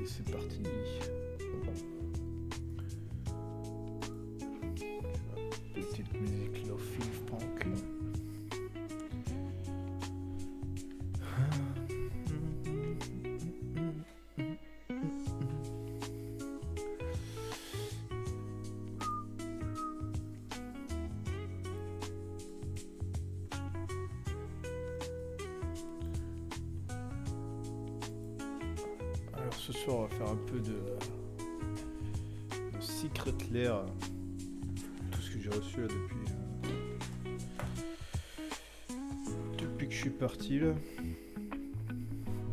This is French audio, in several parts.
c'est parti. Petite musique lo-fi punk. Alors ce soir on va faire un peu de Secret Lair, tout ce que j'ai reçu là depuis que je suis parti là. Donc,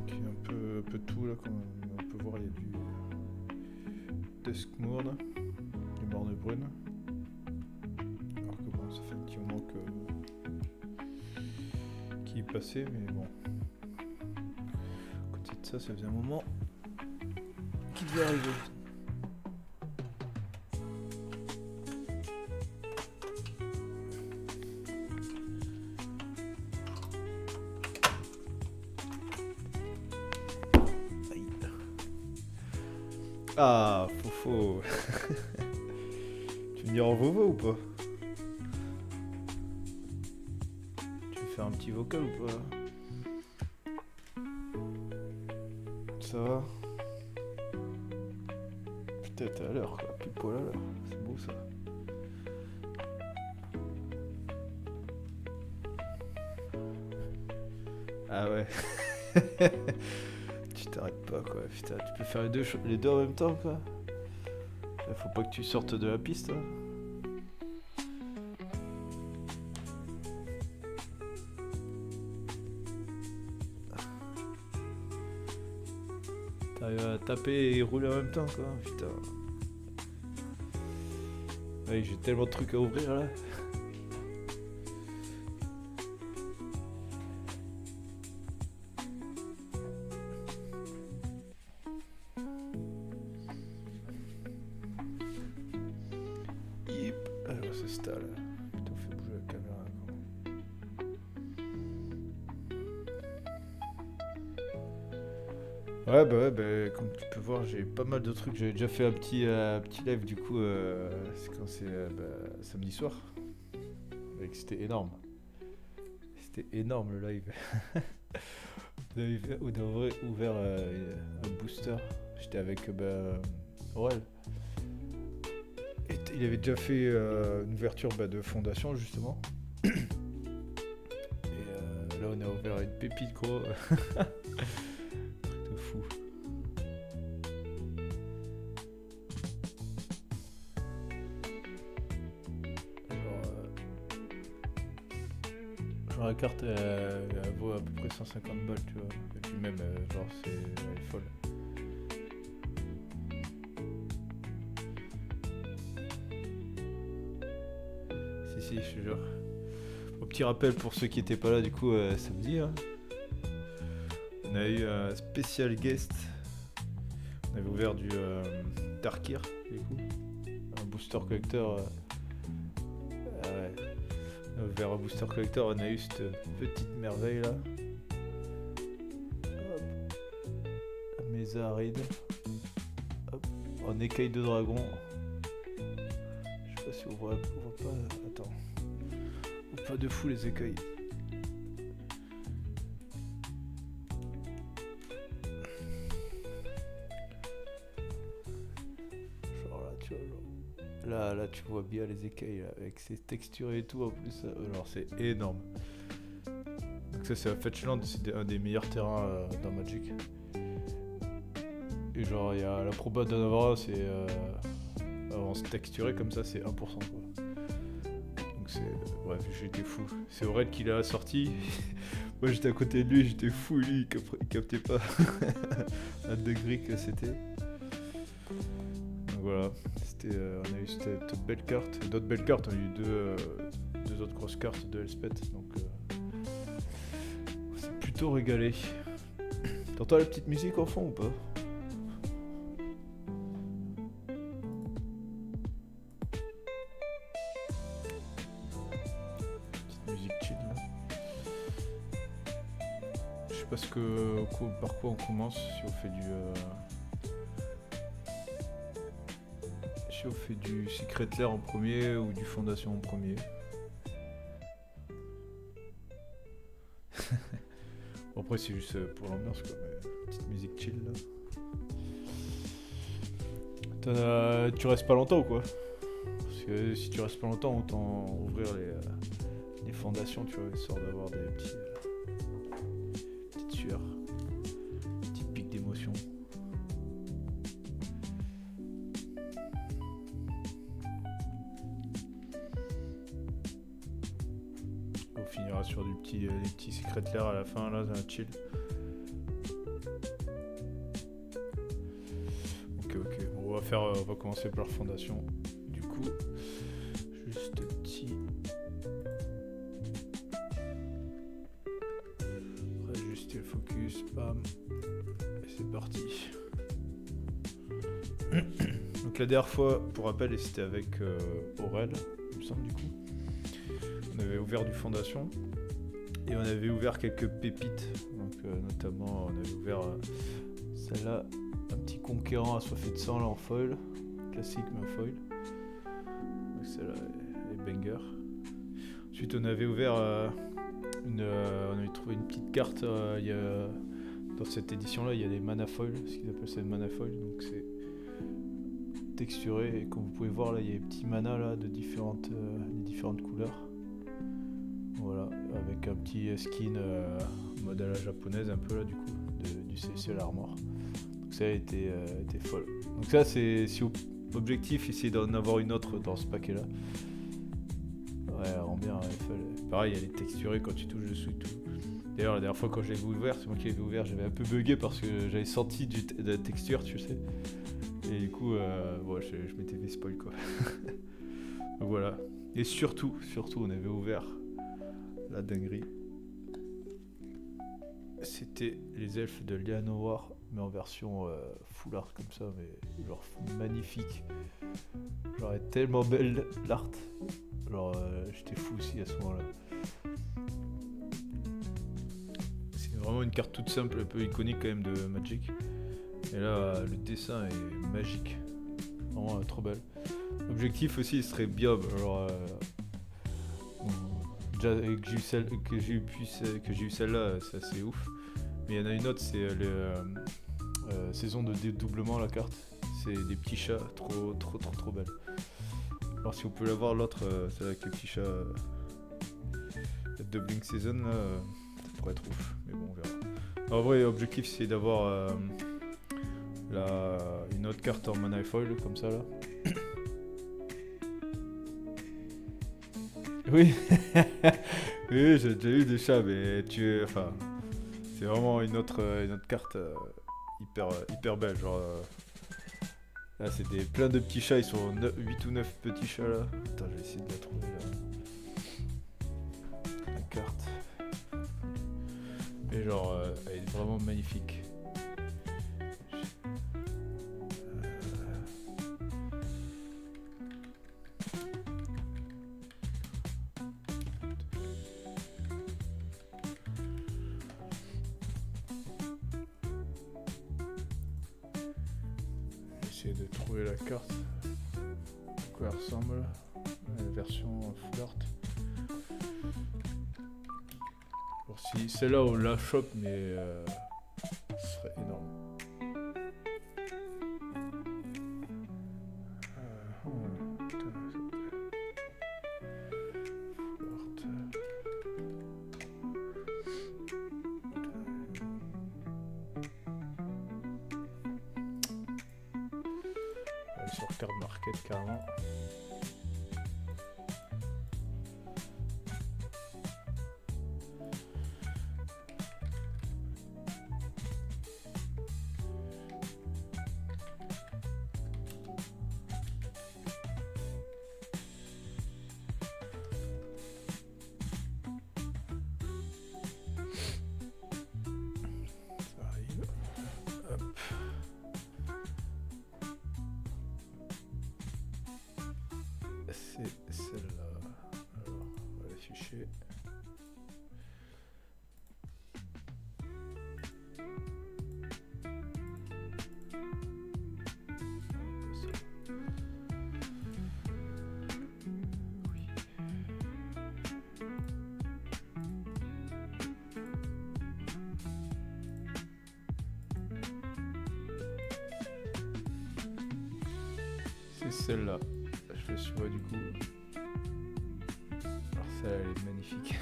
il y a un peu tout là, comme on peut voir, il y a du Duskmourn, du Mornebrune. Alors que bon, ça fait un petit moment qu'il est passé, mais bon. À côté de ça, ça faisait un moment qu'il devait arriver. Ah, Fofo. Tu me dis en vovo ou pas? Tu veux faire un petit vocal ou pas? Ça va? Putain, t'es à l'heure quoi, pile poil à l'heure. C'est beau ça. Ah ouais. Tu t'arrêtes pas quoi, putain, tu peux faire les deux en même temps quoi. Là, faut pas que tu sortes de la piste hein. T'arrives à taper et rouler en même temps quoi, putain. Ouais, j'ai tellement de trucs à ouvrir là. Alors c'est ça là. Putain, on fait bouger la caméra quoi. Ouais bah comme tu peux voir j'ai pas mal de trucs. J'avais déjà fait un petit live du coup c'est quand c'est samedi soir. C'était énorme. C'était énorme le live. On a ouvert un booster. J'étais avec Aurel. Et il avait déjà fait une ouverture de fondation justement. Et là on a ouvert une pépite gros. Truc de fou. Genre la carte elle vaut à peu près 150 balles tu vois. Et puis même genre elle est folle. Si, je te jure. Au petit rappel pour ceux qui étaient pas là du coup samedi. Hein. On a eu un spécial guest. On avait ouvert du Darkir du coup. Un booster collector. Ouais. On a ouvert un booster collector, on a eu cette petite merveille là. Hop. Mesa Aride. Hop. En écaille de dragon. Je sais pas si on voit pas. Attends. Pas de fou les écailles. Genre là tu vois là tu vois bien les écailles là, avec ces textures et tout en plus. Alors c'est énorme. Donc ça c'est à Fetchland, c'est un des meilleurs terrains dans Magic. Et genre il y a la proba d'en avoir c'est en se texturer comme ça c'est 1% quoi. Bref, j'étais fou. C'est Aurel qui l'a sorti. Moi j'étais à côté de lui, j'étais fou. Lui il captait pas un degré que c'était. Donc voilà, on a eu cette belle carte. Et d'autres belles cartes, on a eu deux autres grosses cartes de Elspeth. Donc on s'est plutôt régalé. T'entends la petite musique en fond ou pas? Parce que par quoi on commence si on fait du Si on fait du Secret Lair en premier ou du Fondation en premier. Bon, après c'est juste pour l'ambiance quoi, mais petite musique chill là. Tu restes pas longtemps ou quoi? Parce que si tu restes pas longtemps, autant ouvrir les fondations, tu vois, histoire d'avoir des petites sueurs, petites pics d'émotion. On finira sur des petits Secret Lair à la fin, là, c'est un chill. Ok, on va commencer par la fondation. Du coup, juste petit. Réajuster le focus, bam. Et c'est parti. Donc la dernière fois, pour rappel, c'était avec Aurel, il me semble du coup. On avait ouvert du fondation et on avait ouvert quelques pépites. Donc notamment, on avait ouvert celle-là, un petit conquérant assoiffé de sang là en foil, classique mais en foil. Donc celle-là est banger. Ensuite, on avait ouvert on avait trouvé une petite carte. Dans cette édition-là, il y a des mana foil, ce qu'ils appellent ça des mana foil. Donc c'est texturé et comme vous pouvez voir là, il y a des petits manas là de différentes couleurs. Voilà, avec un petit skin mode à la japonaise un peu là du coup, du CCL Armor. Donc ça a été folle. Donc ça c'est si objectif, essayer d'en avoir une autre dans ce paquet là. Ouais, elle rend bien, pareil elle est texturée quand tu touches dessus et tout. D'ailleurs la dernière fois quand je l'avais ouvert, c'est moi qui l'avais ouvert, j'avais un peu bugué parce que j'avais senti de la texture tu sais. Et du coup je m'étais fait spoil quoi. Donc voilà. Et surtout on avait ouvert la dinguerie. C'était les elfes de Llanowar, mais en version full art comme ça, mais genre magnifique. Genre elle est tellement belle l'art. Genre j'étais fou aussi à ce moment-là. C'est vraiment une carte toute simple, un peu iconique quand même de Magic. Et là le dessin est magique. Vraiment trop belle. L'objectif aussi serait bien, genre déjà que j'ai eu celle-là, c'est assez ouf. Mais il y en a une autre, c'est saison de dédoublement la carte. C'est des petits chats, trop belle. Alors si on peut l'avoir l'autre, celle avec les petits chats, la Doubling Season là, ça pourrait être ouf. Mais bon on verra. En vrai l'objectif c'est d'avoir une autre carte en mana foil comme ça là. Oui, oui, j'ai déjà eu des chats, mais c'est vraiment une autre carte hyper belle. Genre, là, c'est plein de petits chats, ils sont 8 ou 9 petits chats là. Attends, je vais essayer de la trouver là. La carte. Et genre, elle est vraiment magnifique. De trouver la carte à quoi elle ressemble la version full art. Alors si celle-là on la chope mais ce serait énorme. Sur carte market carrément. Ça arrive. Hop. c'est celle-là. Je le suis moi du coup. Alors celle-là elle est magnifique.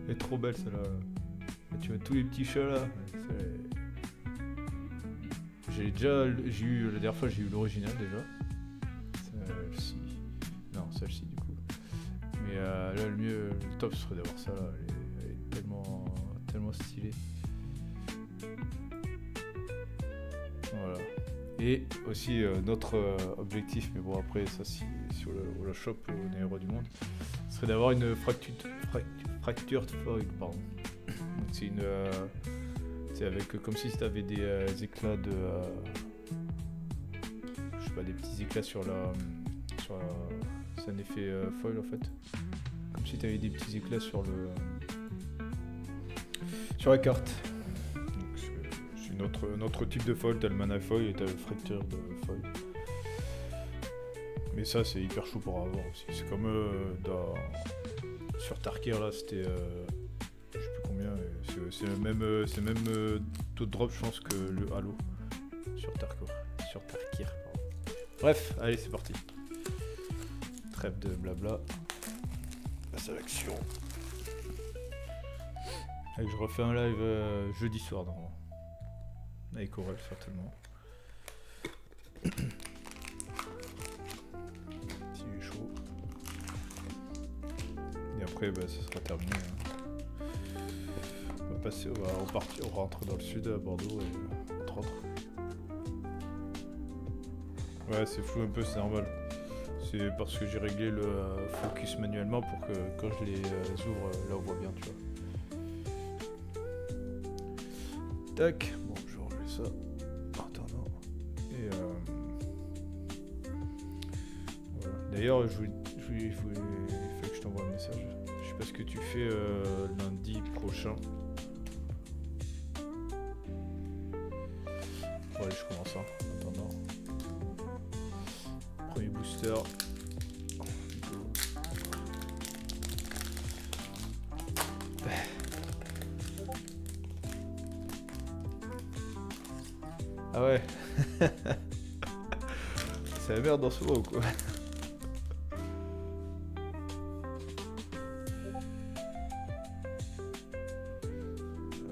Elle est trop belle celle-là. Là, tu vois tous les petits chats là. J'ai eu la dernière fois j'ai eu l'original déjà. Celle-ci. Non celle-ci du coup. Mais là le top ce serait d'avoir ça là. Elle est tellement stylée. Voilà. Et aussi notre objectif, mais bon après ça si sur le shop on est roi du monde, serait d'avoir une fractured foil, pardon. Donc c'est avec comme si tu avais des éclats de je sais pas, des petits éclats sur c'est un effet foil en fait. Comme si tu avais des petits éclats sur la carte. C'est notre type de foil, t'as le mana foil et t'as le fractured foil. Mais ça c'est hyper chaud pour avoir aussi. C'est comme sur Tarkir là, c'était je sais plus combien, c'est le même taux de drop je pense que le Halo sur Tarkir. Pardon. Bref, allez c'est parti. Trêve de blabla. Passe à l'action. Et je refais un live jeudi soir normalement. Avec Aurel certainement. S'il est chaud. Et après ça sera terminé. On va passer, on rentre dans le sud à Bordeaux et entre autres. Ouais c'est flou un peu, c'est normal. C'est parce que j'ai réglé le focus manuellement pour que quand je les ouvre là on voit bien tu vois. Tac, bon je vais enlever ça en attendant. Et voilà. D'ailleurs il faut que je t'envoie un message. Je sais pas ce que tu fais lundi prochain. Bon allez je commence en attendant. Premier booster. Ah ouais. C'est la merde dans ce moment quoi.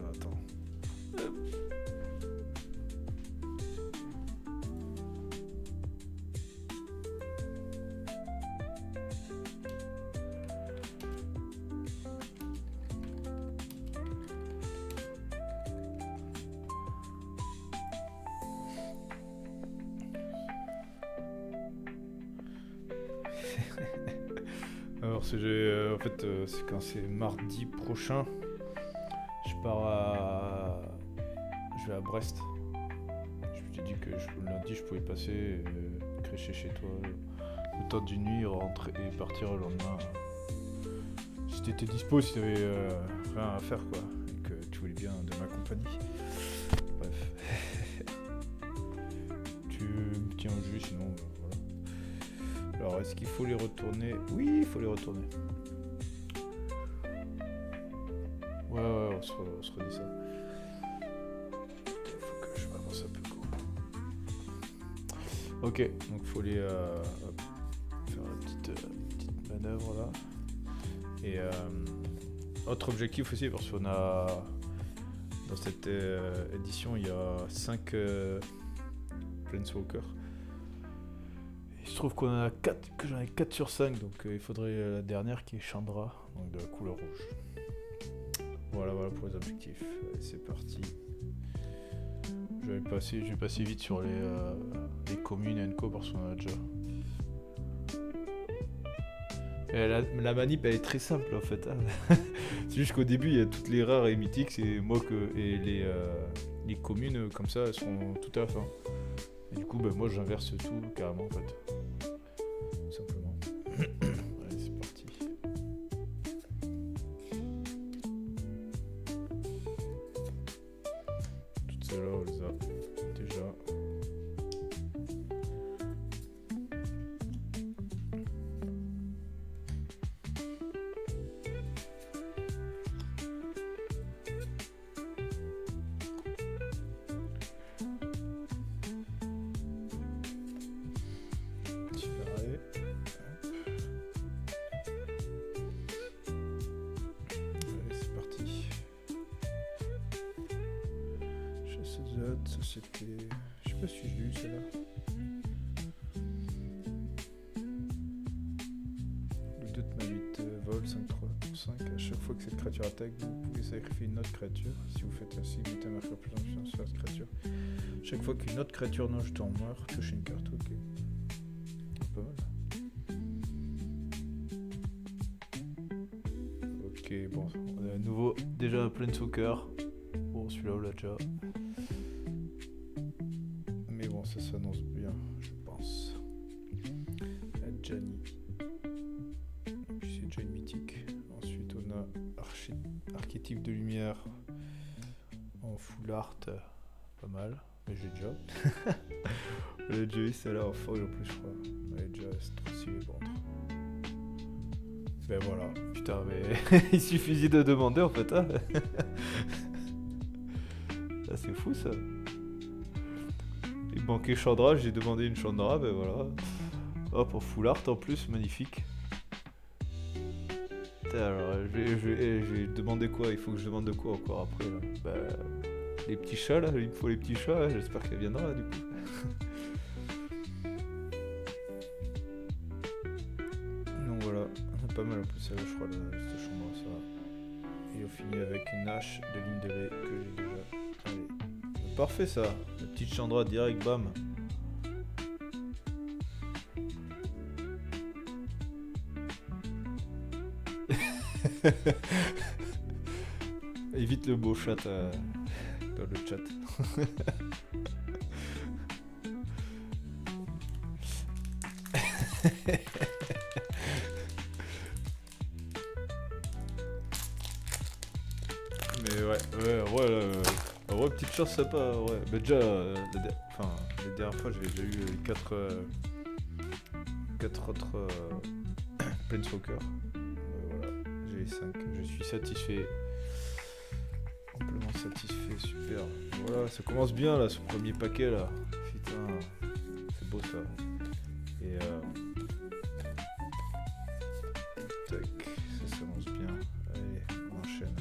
Attends. Alors en fait c'est quand c'est mardi prochain, je vais à Brest. Je t'ai dit que le lundi je pouvais passer, crêcher chez toi le temps d'une nuit, rentrer et partir le lendemain. Si t'étais dispo, si t'avais rien à faire quoi, et que tu voulais bien de ma compagnie. Bref. Tu me tiens au jus sinon voilà. Alors, est-ce qu'il faut les retourner? Oui, il faut les retourner. Ouais, on se redit ça. Il faut que je m'avance un peu quoi. Ok, donc il faut les faire une petite manœuvre là. Et autre objectif aussi, parce qu'on a dans cette édition, il y a 5 Planeswalkers. Il se trouve qu'on en a 4, que j'en ai 4 sur 5, donc il faudrait la dernière qui est Chandra, donc de la couleur rouge. Voilà pour les objectifs. Allez, c'est parti. Je vais passer vite sur les communes et co parce qu'on en a déjà. Et la manip elle est très simple en fait. C'est juste qu'au début il y a toutes les rares et mythiques, et les communes comme ça elles seront tout à la fin. Et du coup moi j'inverse tout carrément en fait. Tout simplement. Allez c'est parti. Toutes celles-là on les a déjà. date, ça c'était... Je sais pas si je l'ai eu celle-là. Le 2 de ma 8 vol 5-3-5. À chaque fois que cette créature attaque, vous pouvez sacrifier une autre créature. Si vous faites ainsi, vous mettez un marqueur plus d'influence sur cette créature. Chaque fois qu'une autre créature non jetée en meurt, pioche une carte, ok. Pas mal. Ok, bon, on a à nouveau déjà un Planeswalker. Bon, celui-là on l'a déjà. Mais bon, ça s'annonce bien, je pense. La Jani. Et puis c'est déjà une mythique. Ensuite, on a archétype de lumière en full art. Pas mal, mais j'ai déjà. On a déjà eu celle-là en foil en plus, je crois. On a déjà, c'est trop stylé par contre. Ben voilà, putain, mais il suffisait de demander en fait, hein. Ah, c'est fou ça. Il manquait Chandra, j'ai demandé une Chandra, ben voilà. Hop, en full art en plus, magnifique. Putain, alors, je vais demander quoi? Il faut que je demande de quoi encore après là? Bah, les petits chats là, il me faut les petits chats, hein. J'espère qu'elle viendra là, du coup. Donc voilà, c'est pas mal en plus celle-là, je crois, cette chambre, ça va. Et on finit avec une hache de ligne de lait que j'ai déjà. Allez. Parfait ça, la petite Chandra direct, bam. Évite le beau chat dans le chat. Mais ouais, petite chance sympa, ouais. Mais déjà, la dernière fois, j'ai déjà eu 4 autres Planeswalker. Voilà, j'ai les 5. Je suis satisfait. Amplement satisfait, super. Voilà, ça commence bien là, ce premier paquet là. Putain, c'est beau ça. Et tac, ça s'annonce bien. Allez, on enchaîne.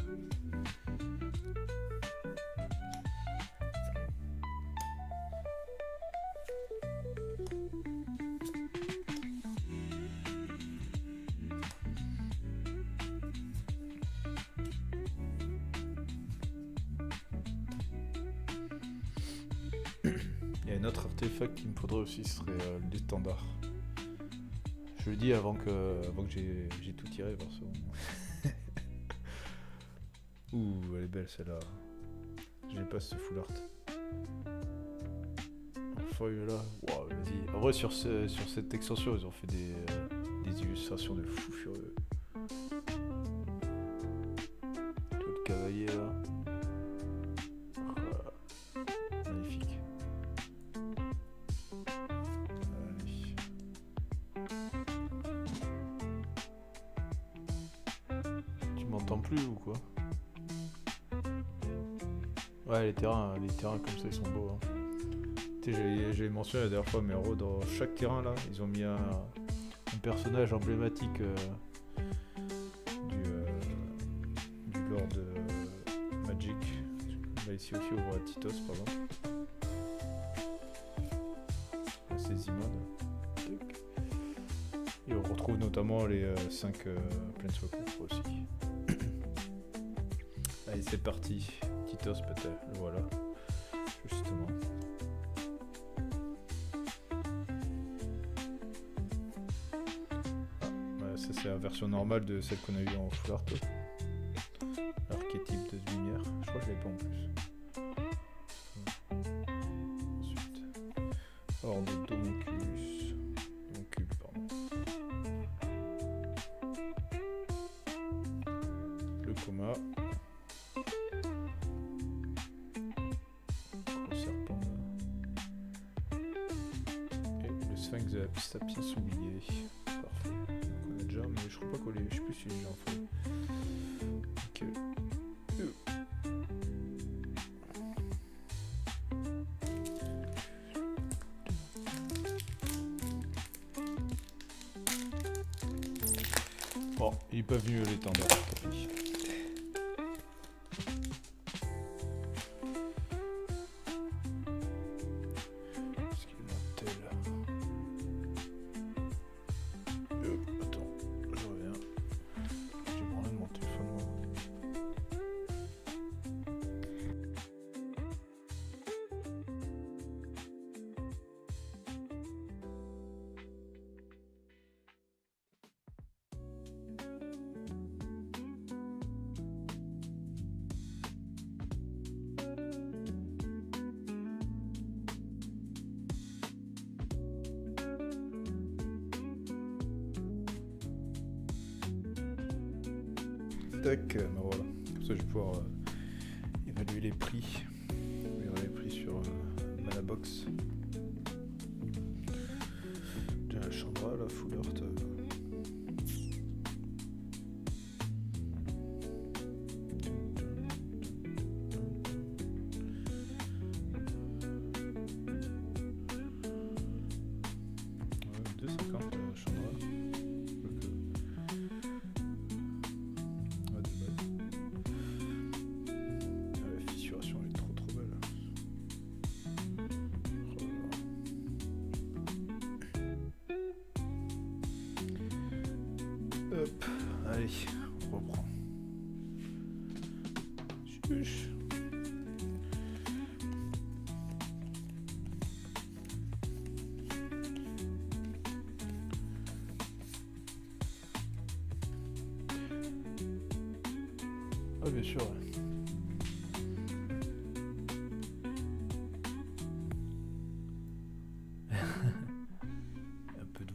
Il y a un autre artefact qu'il me faudrait aussi, ce serait l'étendard. Je le dis avant que j'ai tout tiré, forcément. Ouh, elle est belle celle-là. Je l'ai pas ce full art. Enfin, là. Wow, vas-y. En vrai, sur cette extension, ils ont fait des illustrations de fou furieux. Tout le cavalier là. Voilà. Magnifique. Allez. Tu m'entends plus ou quoi? Ouais, les terrains comme ça, ils sont beaux. Hein. Tu sais, j'avais mentionné la dernière fois, mais en gros, dans chaque terrain, là, ils ont mis un personnage emblématique du lore de Magic. Là, ici aussi, on voit Titos, par exemple. C'est Zimon. Et on retrouve notamment les 5 Planeswalkers aussi. Allez, c'est parti. Titos, peut-être. Voilà. Justement. Ça, c'est la version normale de celle qu'on a eue en full art. L'archétype de lumière. Je crois que je l'ai pas en plus. Ensuite. Horde d'Homunculus. Homuncule, pardon. Le coma. Gros serpent. Et le sphinx de la pièce oubliée. Parfait. On a déjà, mais je crois pas qu'on les. Je sais plus si j'ai en fait. Ok. Bon, il est pas venu l'étendard, tant pis. Tac, ben voilà. Comme ça je vais pouvoir évaluer les prix. Évaluer les prix sur Malabox. Déjà la Chandra, la Full Art. Hop, allez, on reprend. Chuch. Ah bien sûr. Ouais. Un peu doux.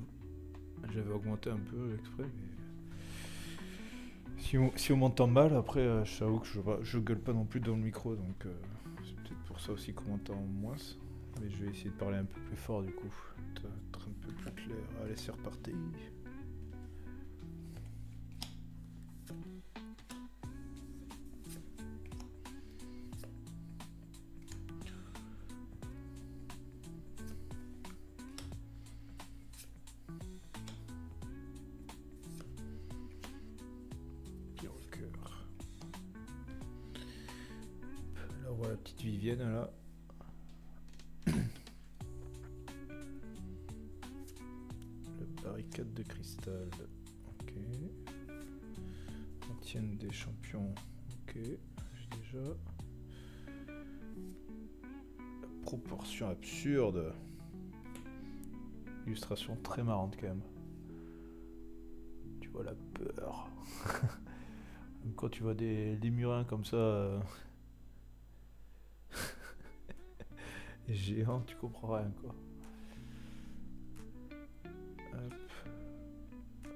J'avais augmenté un peu exprès, mais... Si on m'entend mal, après, je t'avoue que je gueule pas non plus dans le micro, donc c'est peut-être pour ça aussi qu'on m'entend moins. Mais je vais essayer de parler un peu plus fort du coup, être un peu plus clair. Allez, c'est reparti. Là, on voit la petite Vivienne là. Barricade de cristal, ok. Antienne des champions, ok. J'ai déjà. La proportion absurde. Illustration très marrante quand même. Tu vois la peur. Même quand tu vois des murins comme ça. Géants, tu comprends rien quoi. Hop.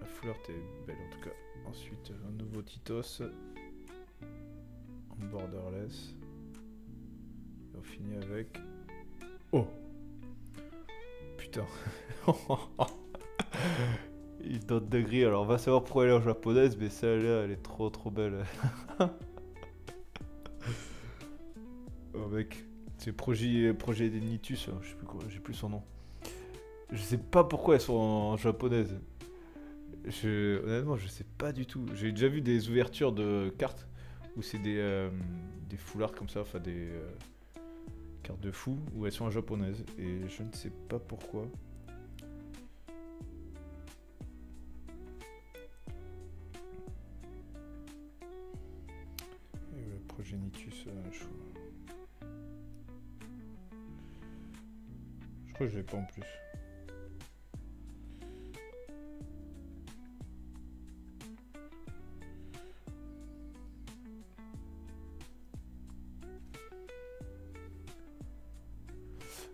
La fleur est belle en tout cas. Ensuite un nouveau Titos en borderless. Et on finit avec... Oh putain. Il donne de gris, alors on va savoir pourquoi elle est en japonaise, mais celle-là elle est trop belle. Oh mec, c'est projet des Nitus, je sais plus quoi, j'ai plus son nom. Je sais pas pourquoi elles sont en japonaise. Honnêtement, je sais pas du tout. J'ai déjà vu des ouvertures de cartes où c'est des foulards comme ça, enfin des cartes de fou où elles sont en japonaise et je ne sais pas pourquoi. Et le Progenitus, je crois que je l'ai pas en plus.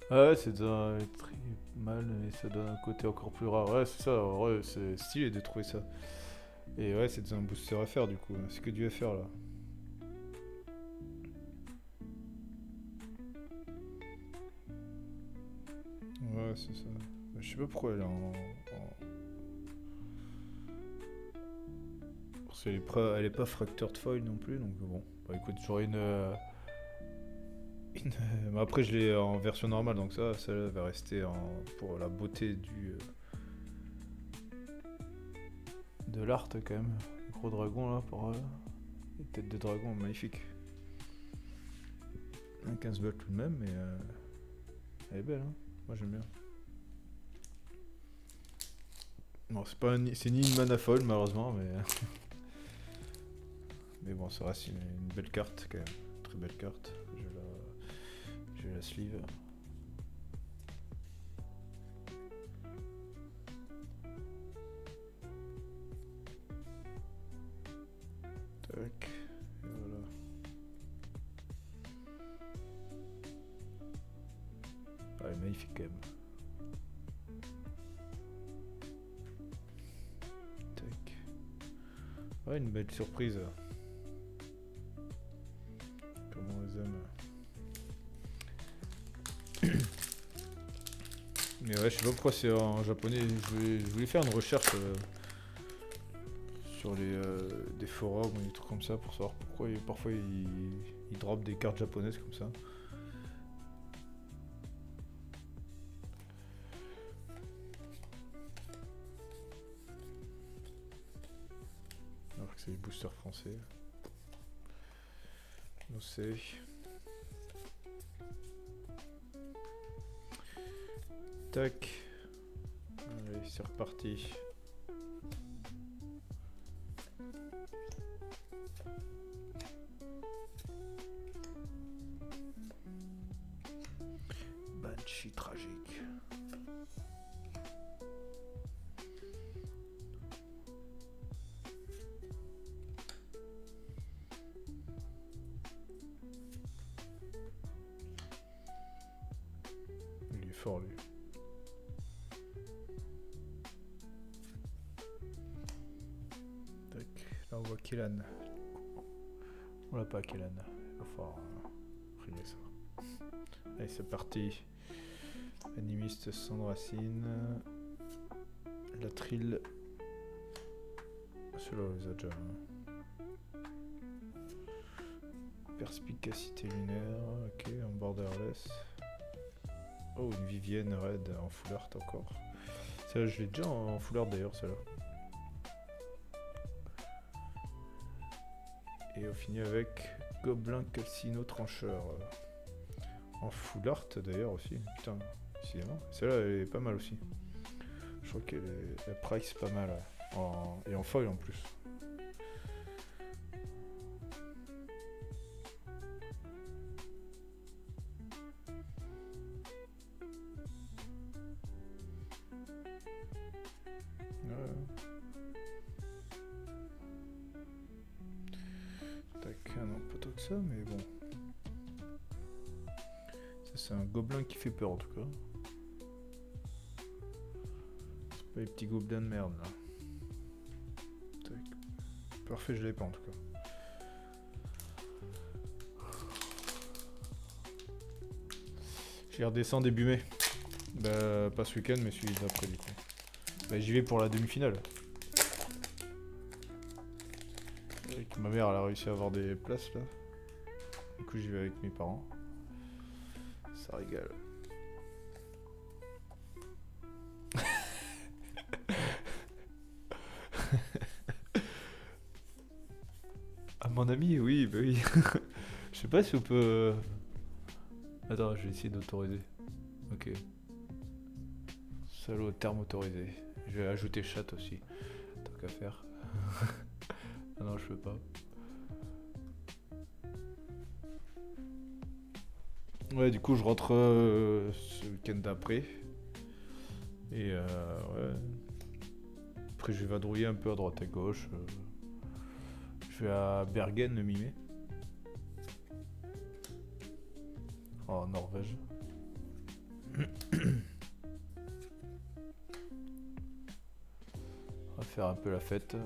Ah ouais, c'est déjà très mal et ça donne un côté encore plus rare. Ouais, c'est ça, en vrai, c'est stylé de trouver ça. Et ouais, c'est un booster FR du coup, c'est que du FR là. Ouais, c'est ça. Je sais pas pourquoi elle est Parce qu'elle est pas fractured foil non plus, donc bon. Bah écoute, j'aurai mais après, je l'ai en version normale, donc ça va rester pour la beauté de l'art quand même. Le gros dragon là, pour les têtes de dragon, magnifique. Un 15 balles tout de même, mais elle est belle, hein. Moi j'aime bien. Non, c'est ni une mana folle malheureusement, mais mais bon, ça reste une belle carte quand même, très belle carte. Je la sleeve. Tac, et voilà. Ah, elle est magnifique quand même. Tac. Ouais, une belle surprise. Mais ouais, je sais pas pourquoi c'est en japonais. Je voulais faire une recherche sur des forums ou des trucs comme ça pour savoir pourquoi parfois ils drop des cartes japonaises comme ça. Alors que c'est des boosters français. On sait. Tac. Allez, c'est reparti. Banshee tragique. Il est fort lui. Tac, là on voit Kellan. On l'a pas Kellan. Il va falloir prier ça. Allez c'est parti. Animiste sans racine. La trille. Celui-là on les a déjà. Perspicacité lunaire. Ok, en borderless. Oh, une Vivienne raid en full art encore. Celle-là, je l'ai déjà en full art d'ailleurs, celle-là. Et on finit avec Gobelin Calcino Trancheur. En full art d'ailleurs aussi. Putain, décidément. Celle-là, elle est pas mal aussi. Je crois qu'elle est la price pas mal. Et en foil en plus. Tac, non, pas tant que ça, mais bon. Ça, c'est un gobelin qui fait peur en tout cas. C'est pas les petits gobelins de merde là. Tac. Parfait, je l'ai pas en tout cas. J'y redescends début mai. Bah, pas ce week-end, mais celui d'après du coup. Bah, j'y vais pour la demi-finale. Avec ma mère, elle a réussi à avoir des places là. Du coup, j'y vais avec mes parents. Ça régale. Ah, mon ami, oui, bah oui. Je sais pas si on peut. Attends, je vais essayer d'autoriser. Ok. Salaud, terme autorisé. Je vais ajouter chat aussi. Tant qu'à faire. Ah non, je peux pas. Ouais, du coup, je rentre ce week-end d'après. Et ouais. Après, je vais vadrouiller un peu à droite à gauche. Je vais à Bergen le mi-mai. En Norvège. On va faire un peu la fête.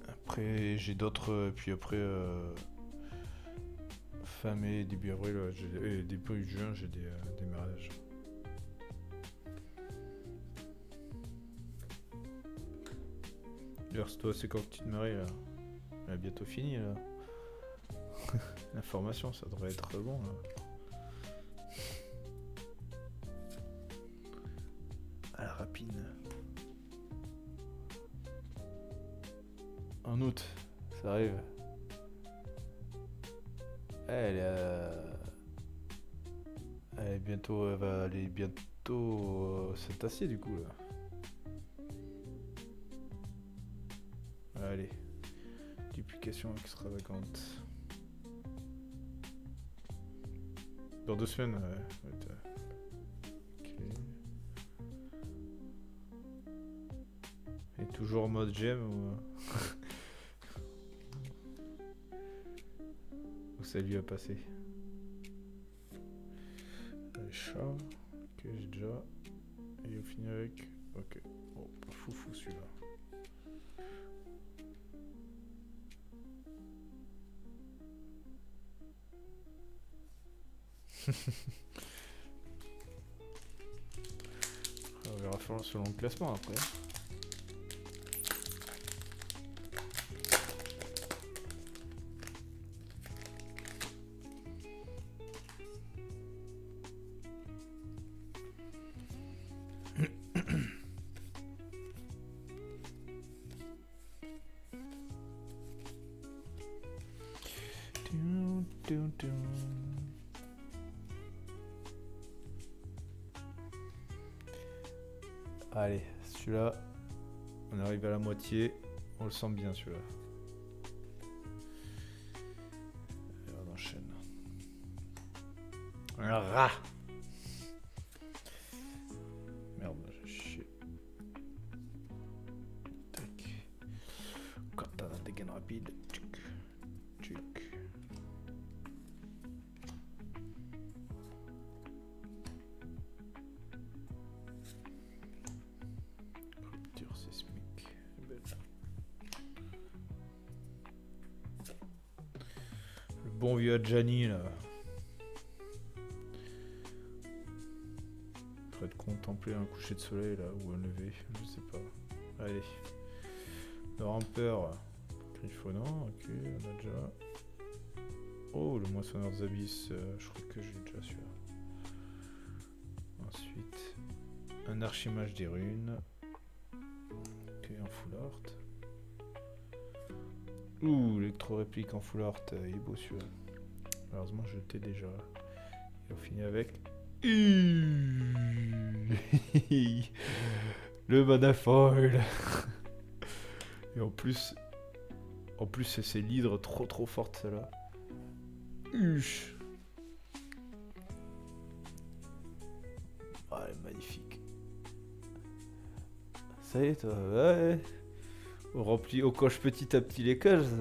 Après, j'ai d'autres. Puis après, fin mai, début avril, début juin, j'ai des mariages. D'ailleurs, toi, c'est quand que tu te maries là? Elle a bientôt fini là. L'information, ça devrait être bon là. À la rapine. En août, ça arrive. Elle est bientôt, elle va aller bientôt cet acier du coup là. Allez, duplication extravagante. Dans 2 semaines, ouais. Ok. Et toujours en mode gemme ou ou ça lui a passé. Les chats, ok j'ai déjà. Et on finit avec. Ok. Bon, pas foufou celui-là. On verra selon le classement après. Allez, celui-là, on arrive à la moitié, on le sent bien celui-là. Et on enchaîne. Un rat. Merde, j'ai chié. Tac. Katana de dégaine rapide. Tchic. Tchic. Rupture sismique. Belle. Le bon vieux Adjani là. De contempler un coucher de soleil là ou un lever, je sais pas. Allez. Le rampeur. Griffonnant, ok, on a déjà. Oh, le moissonneur des abysses, je crois que j'ai déjà celui-là. Ensuite, un archimage des runes. Ok, en full art. Ouh, l'électro-réplique en full art, il est beau celui-là. Malheureusement, je l'étais déjà. Et on finit avec. Le Manafoil. Et en plus c'est l'hydre trop forte celle-là. Huche. Ah, elle est magnifique. Ça y est toi, ouais. On coche petit à petit les cases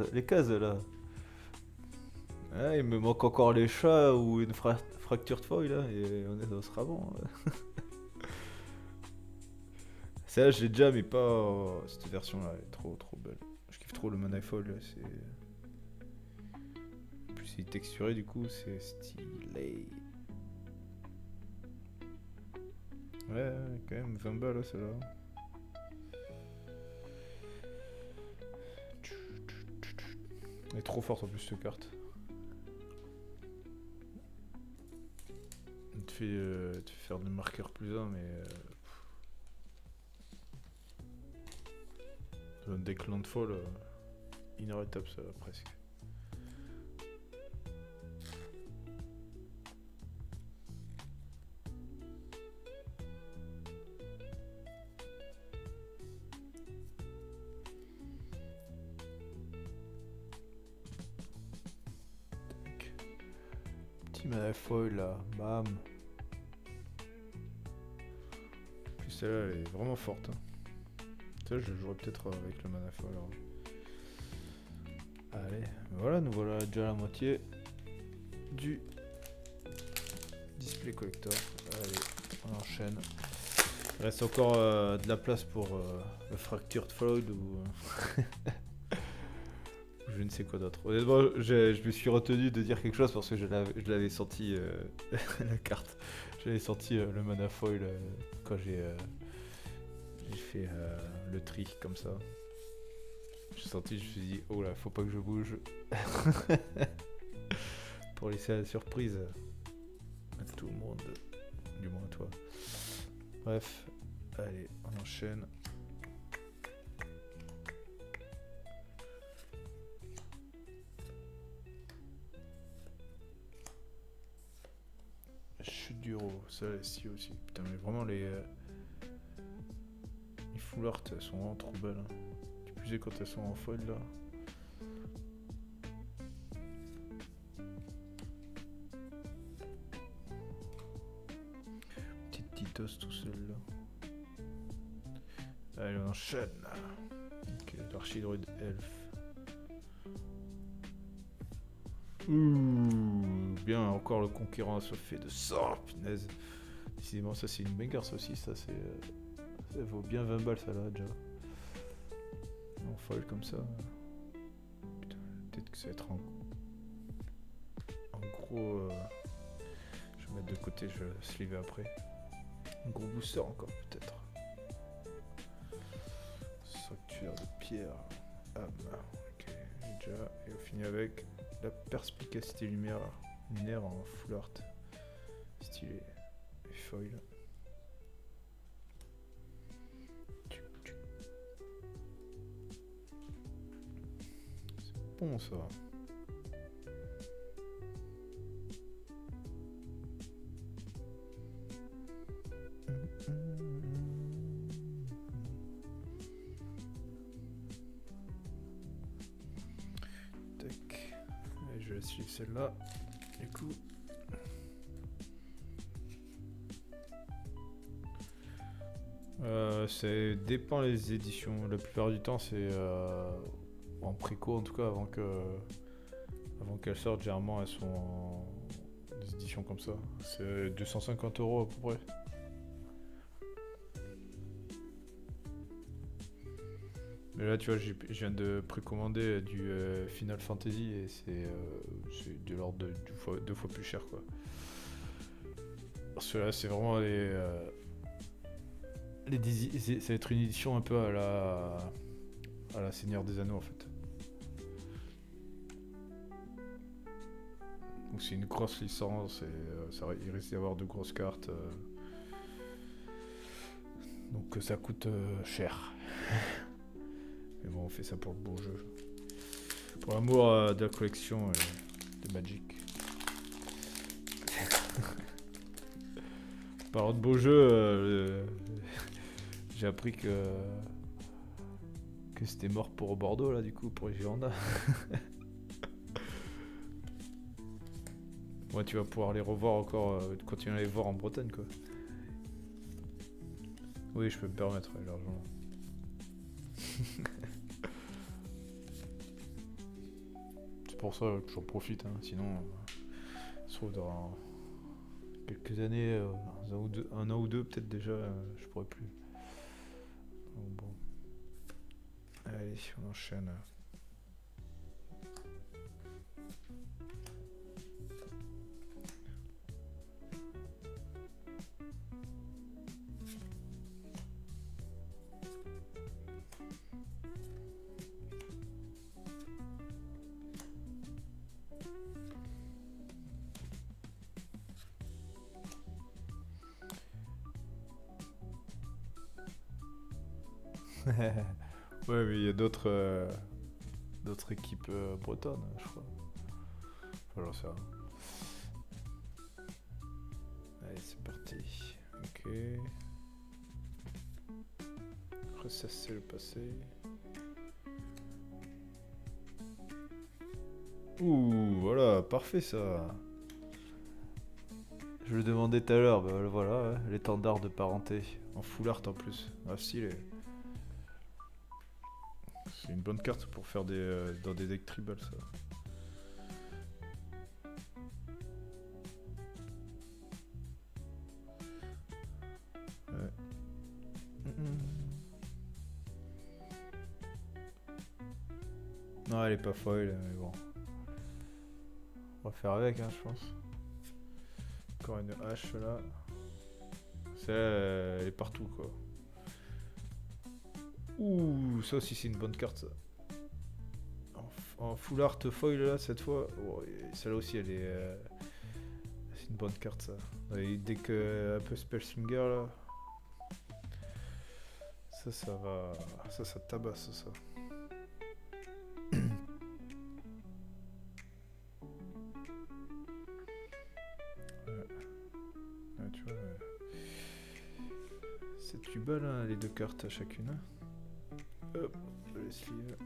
là. Ah, il me manque encore les chats ou une fracture de foil là et on sera bon. Celle-là je l'ai déjà mais pas cette version là, elle est trop belle. Je kiffe trop le Manafoil, c'est... En plus il est texturé du coup, c'est stylé. Ouais, quand même 20 balles celle-là. Elle est trop forte en plus cette carte. Elle te fait faire des marqueurs +1 mais... un deck landfall inarrêtable ça presque. Tac. Petit Manafoil là, bam. Puis celle-là elle est vraiment forte. Hein. Ça, je jouerai peut-être avec le Manafoil. Allez, voilà, nous voilà déjà à la moitié du display collector. Allez, on enchaîne. Il reste encore de la place pour le Fractured Foil ou je ne sais quoi d'autre. Honnêtement, je me suis retenu de dire quelque chose parce que je l'avais senti la carte. J'avais senti le Manafoil quand j'ai fait le tri comme ça. J'ai senti, je me suis dit, oh là, faut pas que je bouge. Pour laisser la surprise à tout le monde, du moins à toi. Bref, allez, on enchaîne. Chute du héros, ça ici aussi. Putain, mais vraiment les full art, elles sont vraiment trop belles. Hein. Tu plus sais quand elles sont en foil là. Petite Titos tout seul là. Allez, on enchaîne. Ok, l'archidroïde elfe. Ouh, bien, encore le conquérant assoiffé de sang, punaise. Décidément, ça c'est une banger, ça aussi, ça c'est... ça vaut bien 20 balles ça là déjà. En foil comme ça. Putain, peut-être que ça va être en gros mettre de côté, je vais sleever après. Un gros booster encore peut-être. Structure de pierre. Ok, déjà. Et on finit avec la perspicacité lunaire en full art. Stylé. Et foil. C'est bon ça. Tac. Et je vais suivre celle-là. Du coup. Ça dépend les éditions. La plupart du temps, c'est en préco, en tout cas, avant qu'elles sortent. Généralement, elles sont en des éditions comme ça. C'est 250 € à peu près. Mais là, tu vois, je viens de précommander du Final Fantasy et c'est de l'ordre de deux fois plus cher, quoi. Parce que là, c'est vraiment ça va être une édition un peu à la Seigneur des Anneaux, en fait. Donc c'est une grosse licence et il risque d'y avoir de grosses cartes. Donc ça coûte cher. Mais bon, on fait ça pour le beau jeu. Pour l'amour de la collection de Magic. Parlant de beau jeu, j'ai appris que c'était mort pour Bordeaux, là, du coup, pour les Girondins. Ouais, tu vas pouvoir les revoir encore, continuer à les voir en Bretagne, quoi. Oui, je peux me permettre, largement. C'est pour ça que j'en profite, hein. Sinon, je trouve dans quelques années, un an ou deux peut-être déjà, je pourrais plus. Donc bon. Allez, on enchaîne. Ouais, mais il y a d'autres équipes bretonnes, je crois. Enfin, j'en sais rien. Allez, c'est parti. Ok. Ressasser le passé. Ouh, voilà, parfait ça. Je le demandais tout à l'heure, bah voilà, ouais, l'étendard de parenté. En full art en plus. Ah, stylé. C'est une bonne carte pour faire dans des decks tribal, ça. Ouais. Non, elle est pas foil, mais bon. On va faire avec, hein, je pense. Encore une hache là. Celle-là, elle est partout, quoi. Ouh, ça aussi, c'est une bonne carte, ça. En full art foil, là, cette fois. Oh, celle-là aussi, elle est. C'est une bonne carte, ça. Et dès que un peu Spellslinger, là. Ça va. Ça tabasse, ça. Ouais, tu vois. C'est 8 balles, hein, les deux cartes à chacune. Hop, je laisse lire.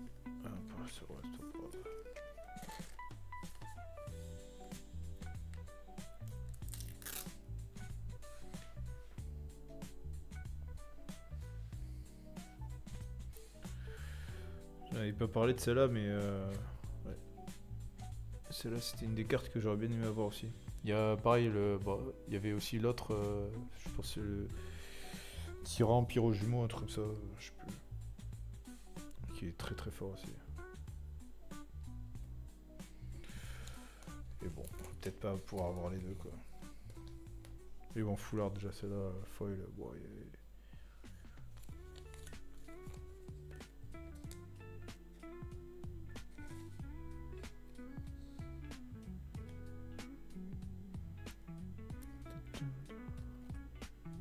Ah, pour ça reste pas. J'avais pas parlé de celle-là, mais ouais. Celle-là, c'était une des cartes que j'aurais bien aimé avoir aussi. Il y a pareil, il y avait aussi l'autre, je pense le Tyran Pyro Jumeau, un truc comme ça, je sais plus. Qui est très très fort aussi. Et bon, peut-être pas pouvoir avoir les deux, quoi. Et bon, foulard déjà, celle-là, foil, bon,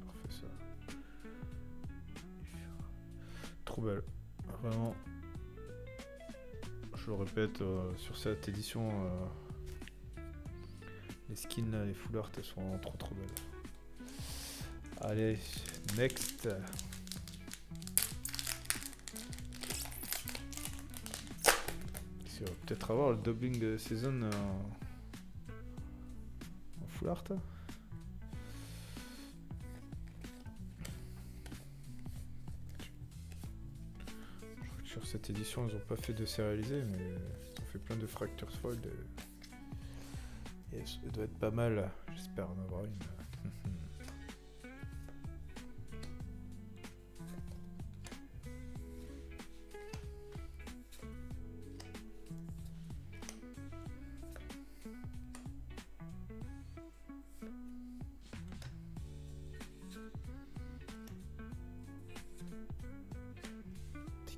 parfait ça. Trop belle. Vraiment. Je le répète, sur cette édition, les skins là, les full art, elles sont trop belles. Allez, next. On va peut-être avoir le doubling season en full art. Sur cette édition, ils n'ont pas fait de sérialisé, mais ils ont fait plein de fractures fold. Et ça doit être pas mal. J'espère en avoir une.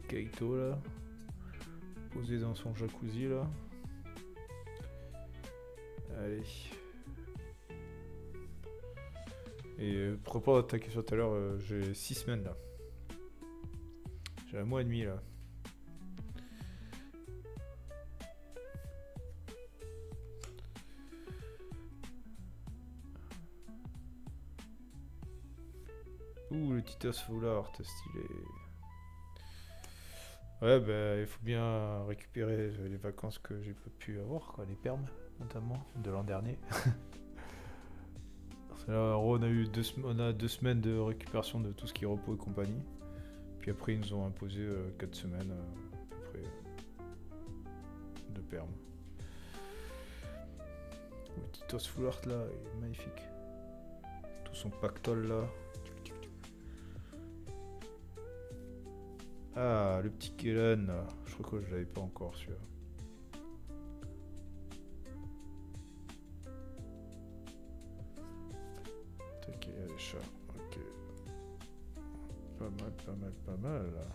Kaito là, posé dans son jacuzzi là. Allez. Et pour rapport à ta question tout à l'heure, j'ai 6 semaines là. J'ai un mois et demi là. Ouh, le Titos Full Art, stylé. Ouais, bah, il faut bien récupérer les vacances que j'ai pas pu avoir, quoi, les permes, notamment, de l'an dernier. Là, on a eu 2 semaines de récupération de tout ce qui est repos et compagnie. Puis après, ils nous ont imposé 4 semaines, à peu près, de permes. Le Titos Full Art, là, est magnifique. Tout son pactole, là. Ah, le petit Kellen, je crois que je l'avais pas encore celui-là. Ok, les chats, ok. Pas mal là.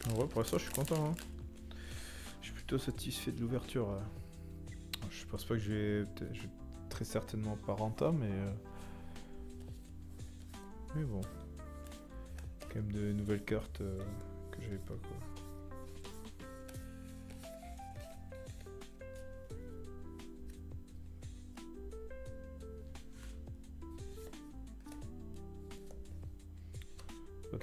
En vrai, pour l'instant, je suis content. Hein. Je suis plutôt satisfait de l'ouverture. Je pense pas que je vais très certainement pas renta, mais bon, quand même de nouvelles cartes que j'avais pas quoi.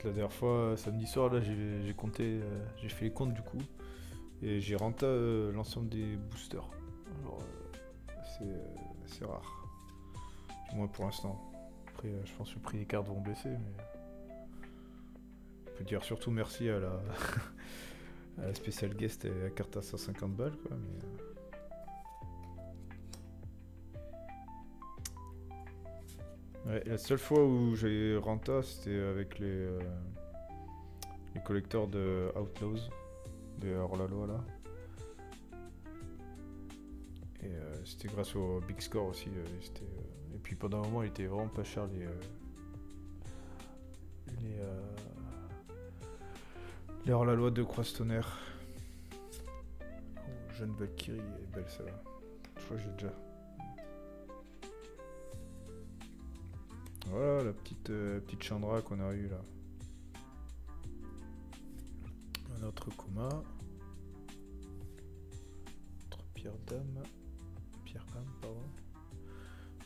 La dernière fois, samedi soir, là, j'ai compté, j'ai fait les comptes du coup, et j'ai renta l'ensemble des boosters. Alors, c'est rare. Du moins pour l'instant. Après, je pense que le prix des cartes vont baisser, mais... On peut dire surtout merci à la, à la spécial guest et la carte à 150 balles, quoi, mais... Ouais, la seule fois où j'ai renta, c'était avec les collecteurs de Outlaws, de hors-la-loi, là. Et c'était grâce au Big Score aussi. Et puis pendant un moment, il était vraiment pas cher les hors-la-loi de Croix-Tonnerre. Oh, jeune Valkyrie, elle est belle celle-là. Je crois que j'ai déjà. Voilà la petite Chandra qu'on a eue là. Un autre Kuma. Autre Pierre-Dame. Pierre-Âme, pardon.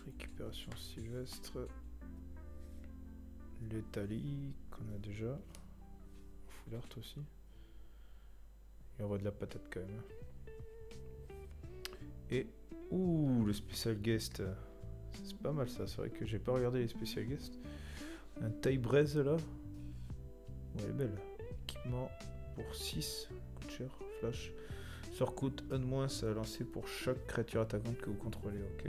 Récupération Sylvestre. Letali, qu'on a déjà. Full Art aussi. Il y aura de la patate quand même. Et. Ouh, le spécial guest. C'est pas mal ça, c'est vrai que j'ai pas regardé les spécial guests. Un taille braise là. Ouais, elle est belle. Équipement pour 6. Coûte cher. Flash. Sort coûte 1 de moins à lancer pour chaque créature attaquante que vous contrôlez. Ok.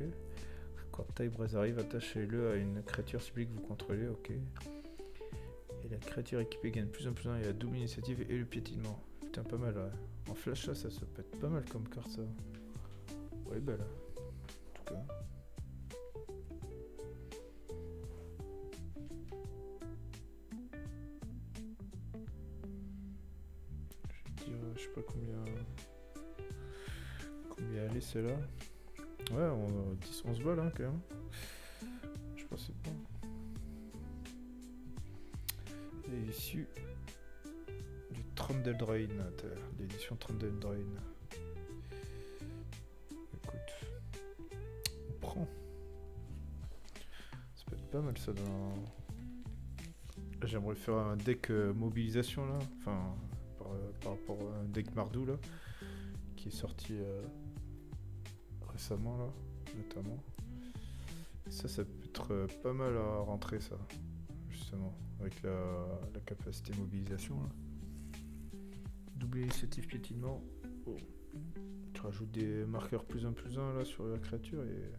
Quand taille braise arrive, attachez-le à une créature ciblée que vous contrôlez. Ok. Et la créature équipée gagne plus en plus 1 et la double initiative et le piétinement. putain, pas mal, ouais. En flash, là, ça peut être pas mal comme carte, ça. Ouais, belle. En tout cas. Je vais dire, je sais pas combien elle est, celle-là. Ouais, on 10-11 balles, hein, quand même. Je pensais pas. Et issu du Trundle-Drain, l'édition Trundle-Drain. Écoute, on prend. Ça peut être pas mal ça dans... J'aimerais faire un deck mobilisation là, enfin par rapport à un deck Mardou là, qui est sorti récemment là, notamment. Ça peut être pas mal à rentrer ça, justement, avec la capacité mobilisation là. Double initiative piétinement. Oh. Tu rajoutes des marqueurs +1/+1 là sur la créature et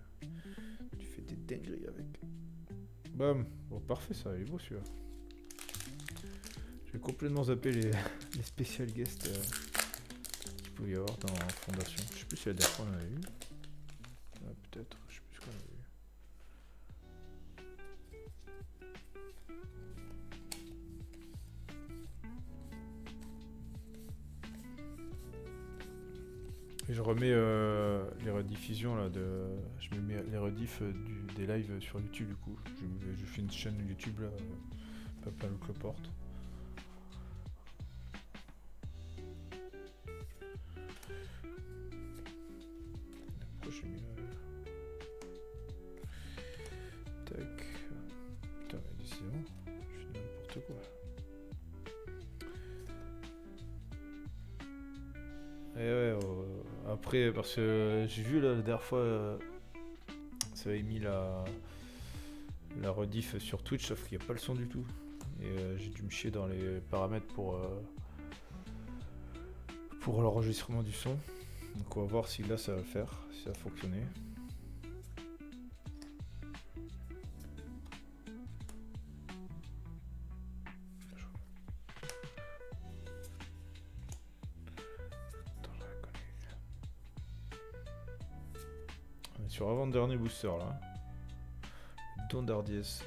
tu fais des dingueries avec. Bam. Bon, parfait, ça, il est beau celui-là. J'ai complètement zappé les spécial guests qu'il pouvait y avoir dans Fondation. Je sais plus si la dernière fois on en a eu. Peut-être, je sais plus ce qu'on a eu. Et je remets les rediffusions là je me mets les rediffs des lives sur YouTube du coup. Je fais une chaîne YouTube là, Papa le Cloporte. Pourquoi j'ai mis là? Tac. Putain mais décidément, je fais n'importe quoi. Et ouais, après, parce que j'ai vu là, la dernière fois, ça avait mis la rediff sur Twitch, sauf qu'il n'y a pas le son du tout. Et j'ai dû me chier dans les paramètres pour l'enregistrement du son. Donc on va voir si là ça va le faire, si ça va fonctionner. Sur avant-dernier booster là. Dondardies.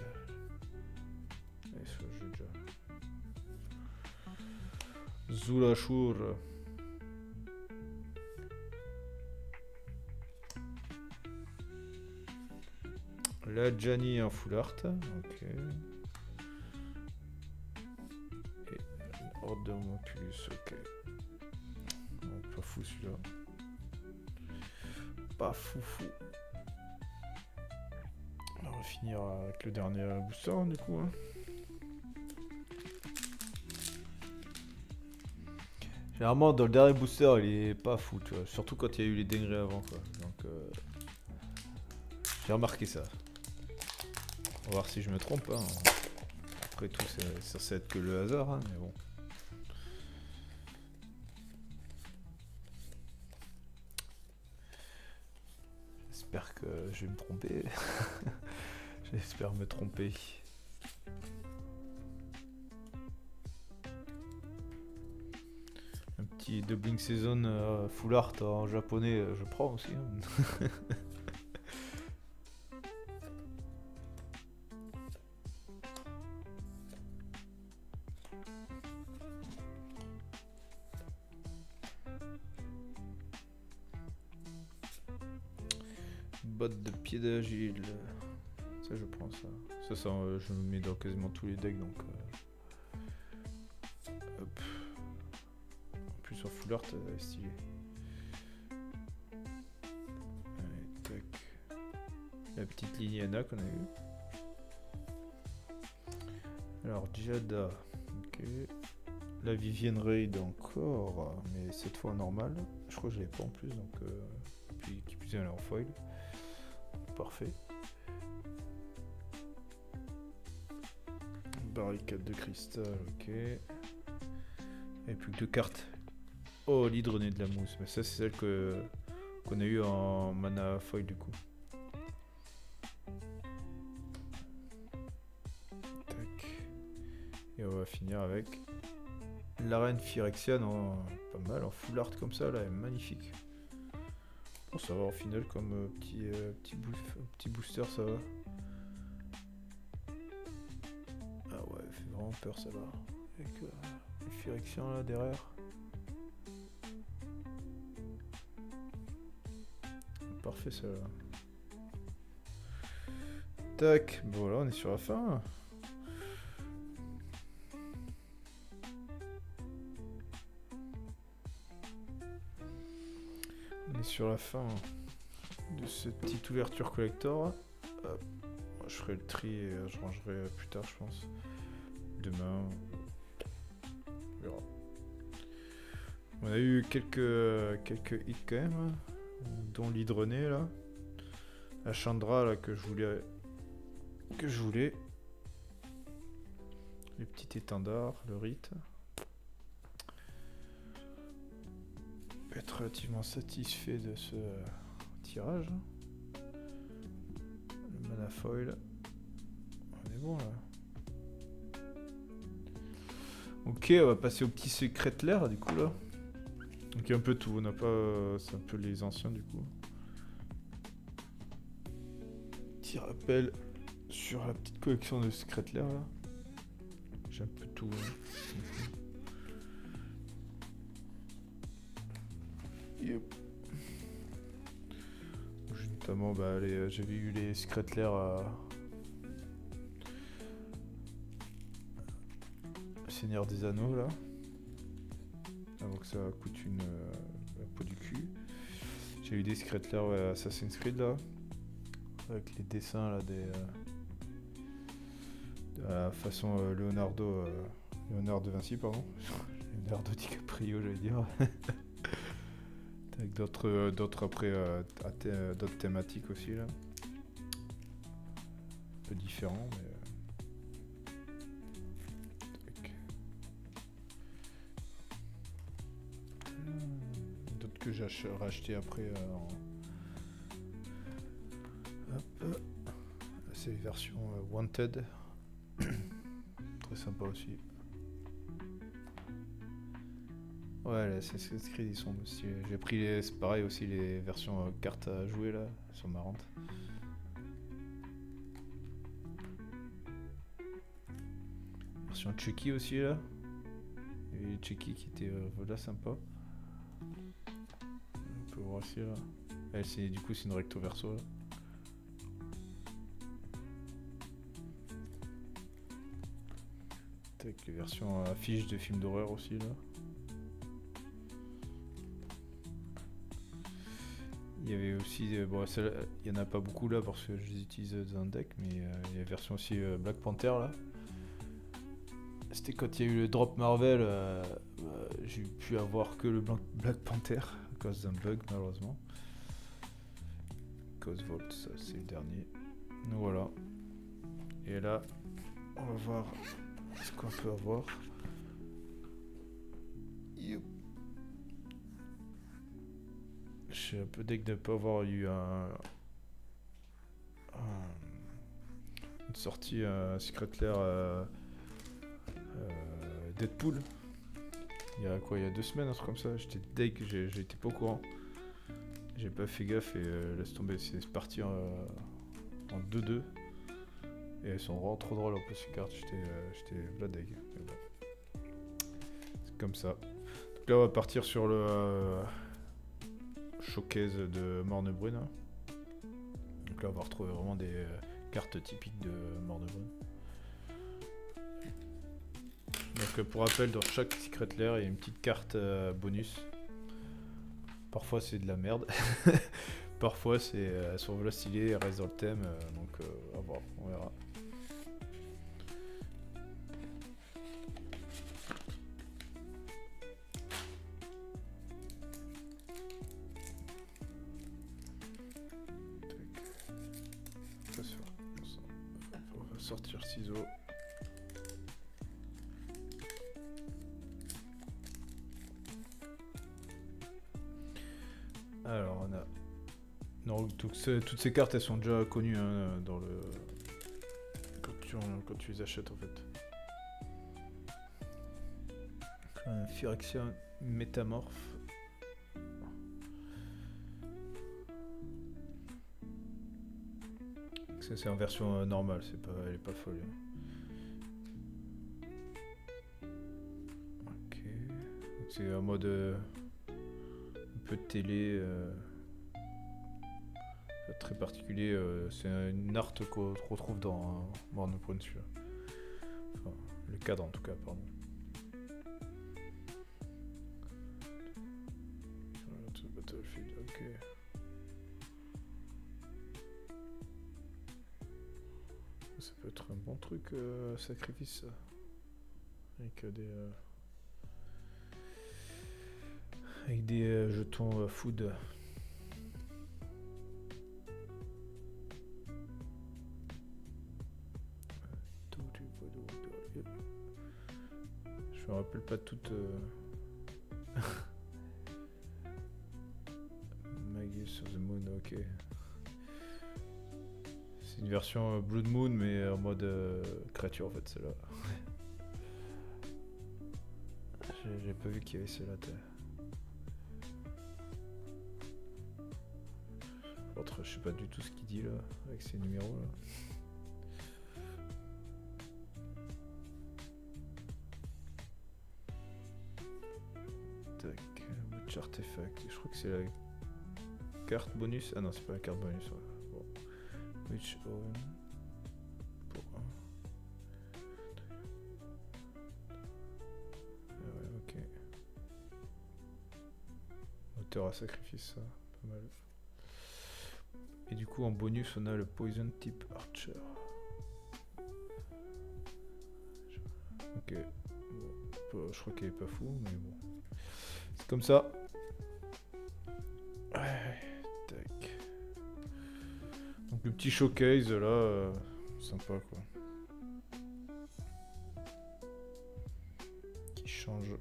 Allez, ce jeu déjà. Zulashur. La Gianni en full art. Ok. Et Horde de Homunculus. Ok. Non, pas fou celui-là. Pas fou. On va finir avec le dernier booster du coup. Hein. Généralement dans le dernier booster il est pas fou, tu vois. Surtout quand il y a eu les dingueries avant quoi. Donc j'ai remarqué ça. On va voir si je me trompe. Hein. Après tout c'est censé être que le hasard, hein, mais bon. J'espère que je vais me tromper. J'espère me tromper. Un petit Doubling Season full art en japonais, je prends aussi. Hein. Botte de pied d'agile. Ça je prends ça. Ça je me mets dans quasiment tous les decks donc. Hop. En plus en full art stylé. Allez, tac. La petite ligne Anna qu'on a eu. Alors Jada. Ok. La Vivienne Raid encore. Mais cette fois normale. Je crois que je l'ai pas en plus donc. Puis qui plus est elle est en foil. Parfait. Barricade de cristal, ok. Et plus que 2 cartes. Oh, l'hydronée de la mousse. Mais ça, c'est celle qu'on a eu en mana foil du coup. Tac. Et on va finir avec L'arène Phyrexian, pas mal, en full art comme ça, là, elle est magnifique. Bon, ça va au final comme petit booster, ça va. Ah ouais, elle fait vraiment peur, ça va. Avec le Phyrexian là derrière. Parfait, ça là. Tac, bon voilà, on est sur la fin. On est sur la fin de cette petite ouverture collector. Hop. Je ferai le tri et je rangerai plus tard, je pense. Demain. On verra. On a eu quelques hits quand même, dont l'hydrené là. La Chandra là que je voulais. Les petits étendards, le rite. Être relativement satisfait de ce tirage. Le mana foil. On est bon là. Ok, on va passer au petit secret de l'air du coup là. Donc un peu tout, on n'a pas. C'est un peu les anciens du coup. Petit rappel sur la petite collection de secret de l'air là. J'ai un peu tout. Yep. Notamment, j'avais eu les secret de l'air à Seigneur des Anneaux là. Avant que ça coûte la peau du cul. J'ai eu des secret de l'air à Assassin's Creed là. Avec les dessins là de la façon Léonard de Vinci, pardon. Leonardo DiCaprio, j'allais dire. Avec d'autres après, d'autres thématiques aussi là. Un peu différents, mais. D'autres que j'ai racheté après Hop. C'est les versions Wanted. Très sympa aussi. Ouais, les Assassin's Creed ils sont stylés. J'ai pris c'est pareil aussi les versions cartes à jouer là, elles sont marrantes. Version Chucky aussi là. Il y a eu Chucky qui était voilà sympa. On peut voir aussi là. Elle c'est du coup c'est une recto verso là. Avec les versions affiches de films d'horreur aussi là. Il y avait aussi, bon, il y en a pas beaucoup là parce que je les utilise dans un deck, mais il y a la version aussi Black Panther là. C'était quand il y a eu le drop Marvel, j'ai pu avoir que le Black Panther à cause d'un bug malheureusement. Cause Vault, ça c'est le dernier. Donc voilà. Et là, on va voir ce qu'on peut avoir. Youp. Je suis un peu deg de ne pas avoir eu une sortie Secret Lair Deadpool. Il y a 2 semaines, un truc comme ça. J'étais deg, j'étais pas au courant. J'ai pas fait gaffe et laisse tomber, c'est parti en 2-2. Et elles sont vraiment trop drôles en plus ces cartes, j'étais là deg. C'est comme ça. Donc là on va partir sur le showcase de Mornebrune. Donc là on va retrouver vraiment des cartes typiques de Mornebrune. Donc pour rappel, dans chaque Secret Lair il y a une petite carte bonus. Parfois c'est de la merde. Parfois elles sont voilà stylées, elles restent dans le thème. Donc à voir, on verra. On va sortir ciseaux. Alors on a... Non, toutes ces cartes elles sont déjà connues hein, dans le... Quand tu les achètes en fait. Un Phyrexia métamorphe. Ça c'est en version normale, elle est pas folle. Ok. C'est en mode un peu de télé. Très particulier. C'est une art qu'on retrouve dans Born Upon celui-là. Enfin, le cadre en tout cas, pardon. Battlefield, ok. Ça peut être un bon truc, sacrifice ça. Avec des jetons food. Je me rappelle pas toutes. Magus of the Moon, ok. C'est une version Blood Moon, mais en mode créature en fait, celle-là. J'ai pas vu qu'il y avait celle-là. Je sais pas du tout ce qu'il dit là, avec ces numéros là. Tac, Witch Artefact, je crois que c'est la carte bonus. Ah non, c'est pas la carte bonus. Ouais. Bon. Witch Owen. Pour 1. Ah ouais, ok. Auteur à sacrifice, ça, pas mal. Et du coup, en bonus, on a le Poison type Archer. Ok. Bon, je crois qu'il est pas fou, mais bon. C'est comme ça. Ouais, tac. Donc le petit showcase là, sympa quoi. Qui change.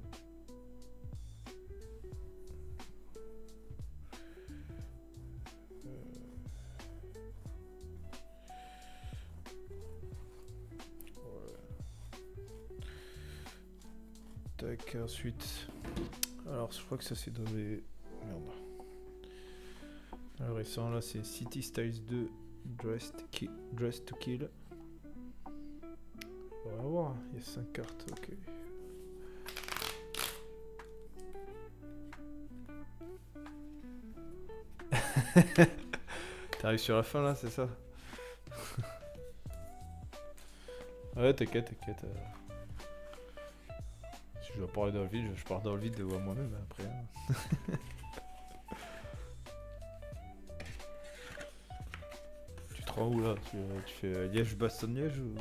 Tac, ensuite. Alors je crois que ça c'est dans les. Merde. Alors récent là c'est City Styles 2 Dress to Kill. On va voir, il y a 5 cartes, ok. T'arrives sur la fin là, c'est ça? Ouais, t'inquiète. Si je dois parler dans le vide, je pars dans le vide de moi-même après. Tu te rends où là? Tu fais Liège-Bastogne-Liège ou...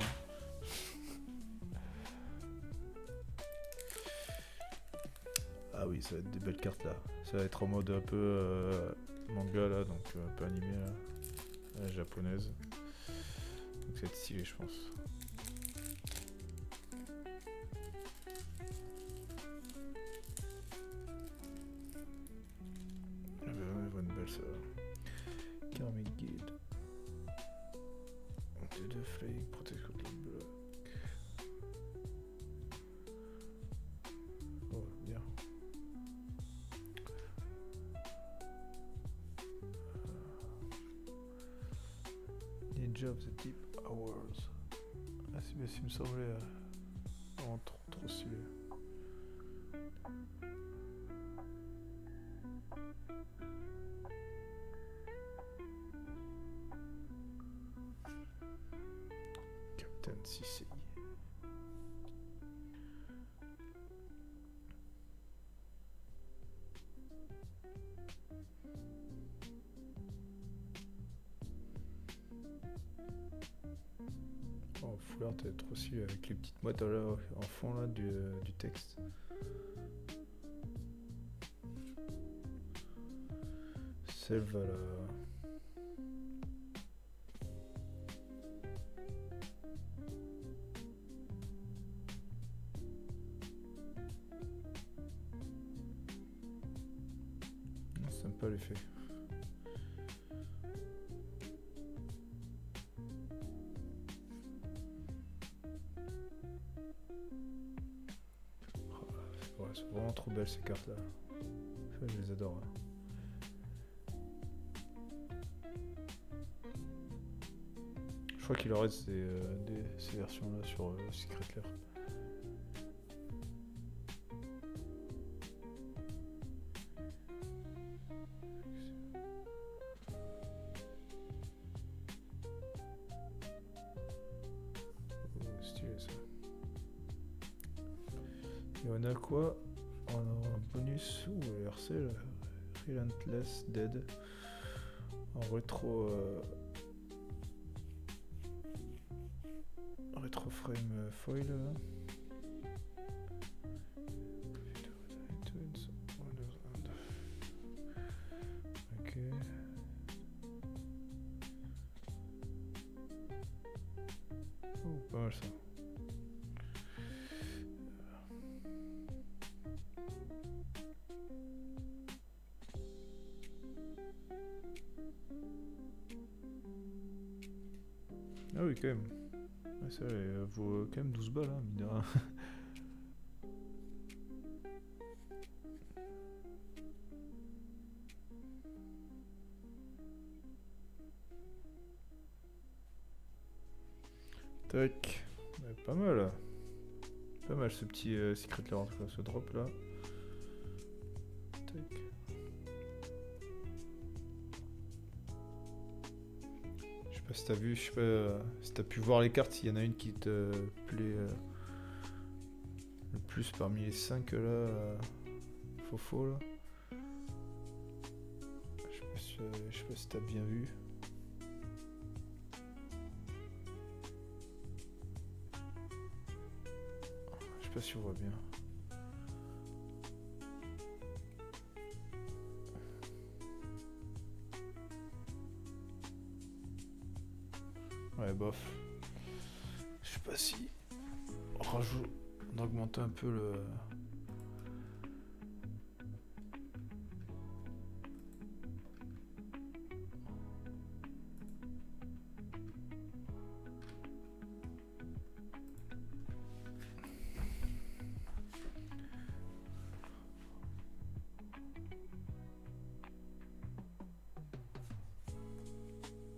Ah oui, ça va être des belles cartes là. Ça va être en mode un peu manga là, donc un peu animé là. Japonaise. Donc ça va être stylé, je pense. Une belle ça. Karmic Guide. De Flake, protège contre le bloc. Oh, bien. Ninja of the Deep Hours. Ah, si, mais il me semblait vraiment trop stylé. Captain Sisei. Oh, Full Art est trop stylé avec les petites mottes là, en fond là, du texte. Selvala. Sympa l'effet. Ouais, elles sont vraiment trop belles ces cartes là. Ça, je les adore. Hein. Je crois qu'il en reste ces versions là sur Secret Lair. Stylé ça. Et on a quoi? On a un bonus ou RC là. Relentless Dead en rétro frame foil là. Ok. Oh, pas mal ça. Ah oui, quand même. Ouais, ça vaut quand même 12 balles, hein, mine de rien. Tac. Ouais, pas mal. Pas mal ce petit Secret Lair, en tout cas, ce drop là. Tac. Je sais pas si t'as vu, je sais pas si t'as pu voir les cartes, s'il y en a une qui te plaît le plus parmi les 5 là, faux là. Je sais pas si t'as bien vu. Je sais pas si on voit bien. Ouais, bof. Je sais pas si on augmente un peu le.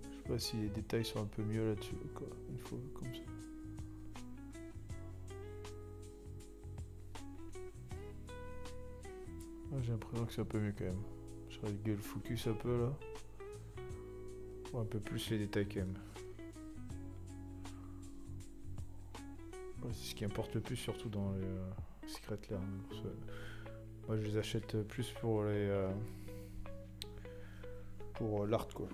Je sais pas si les détails sont un peu mieux là-dessus, quoi, une fois comme ça. Ah, j'ai l'impression que c'est un peu mieux quand même. Je règle le focus un peu là. Ou un peu plus les détails quand même. Ouais, c'est ce qui importe le plus surtout dans les Secret Lair. Hein, moi je les achète plus pour les pour l'art quoi.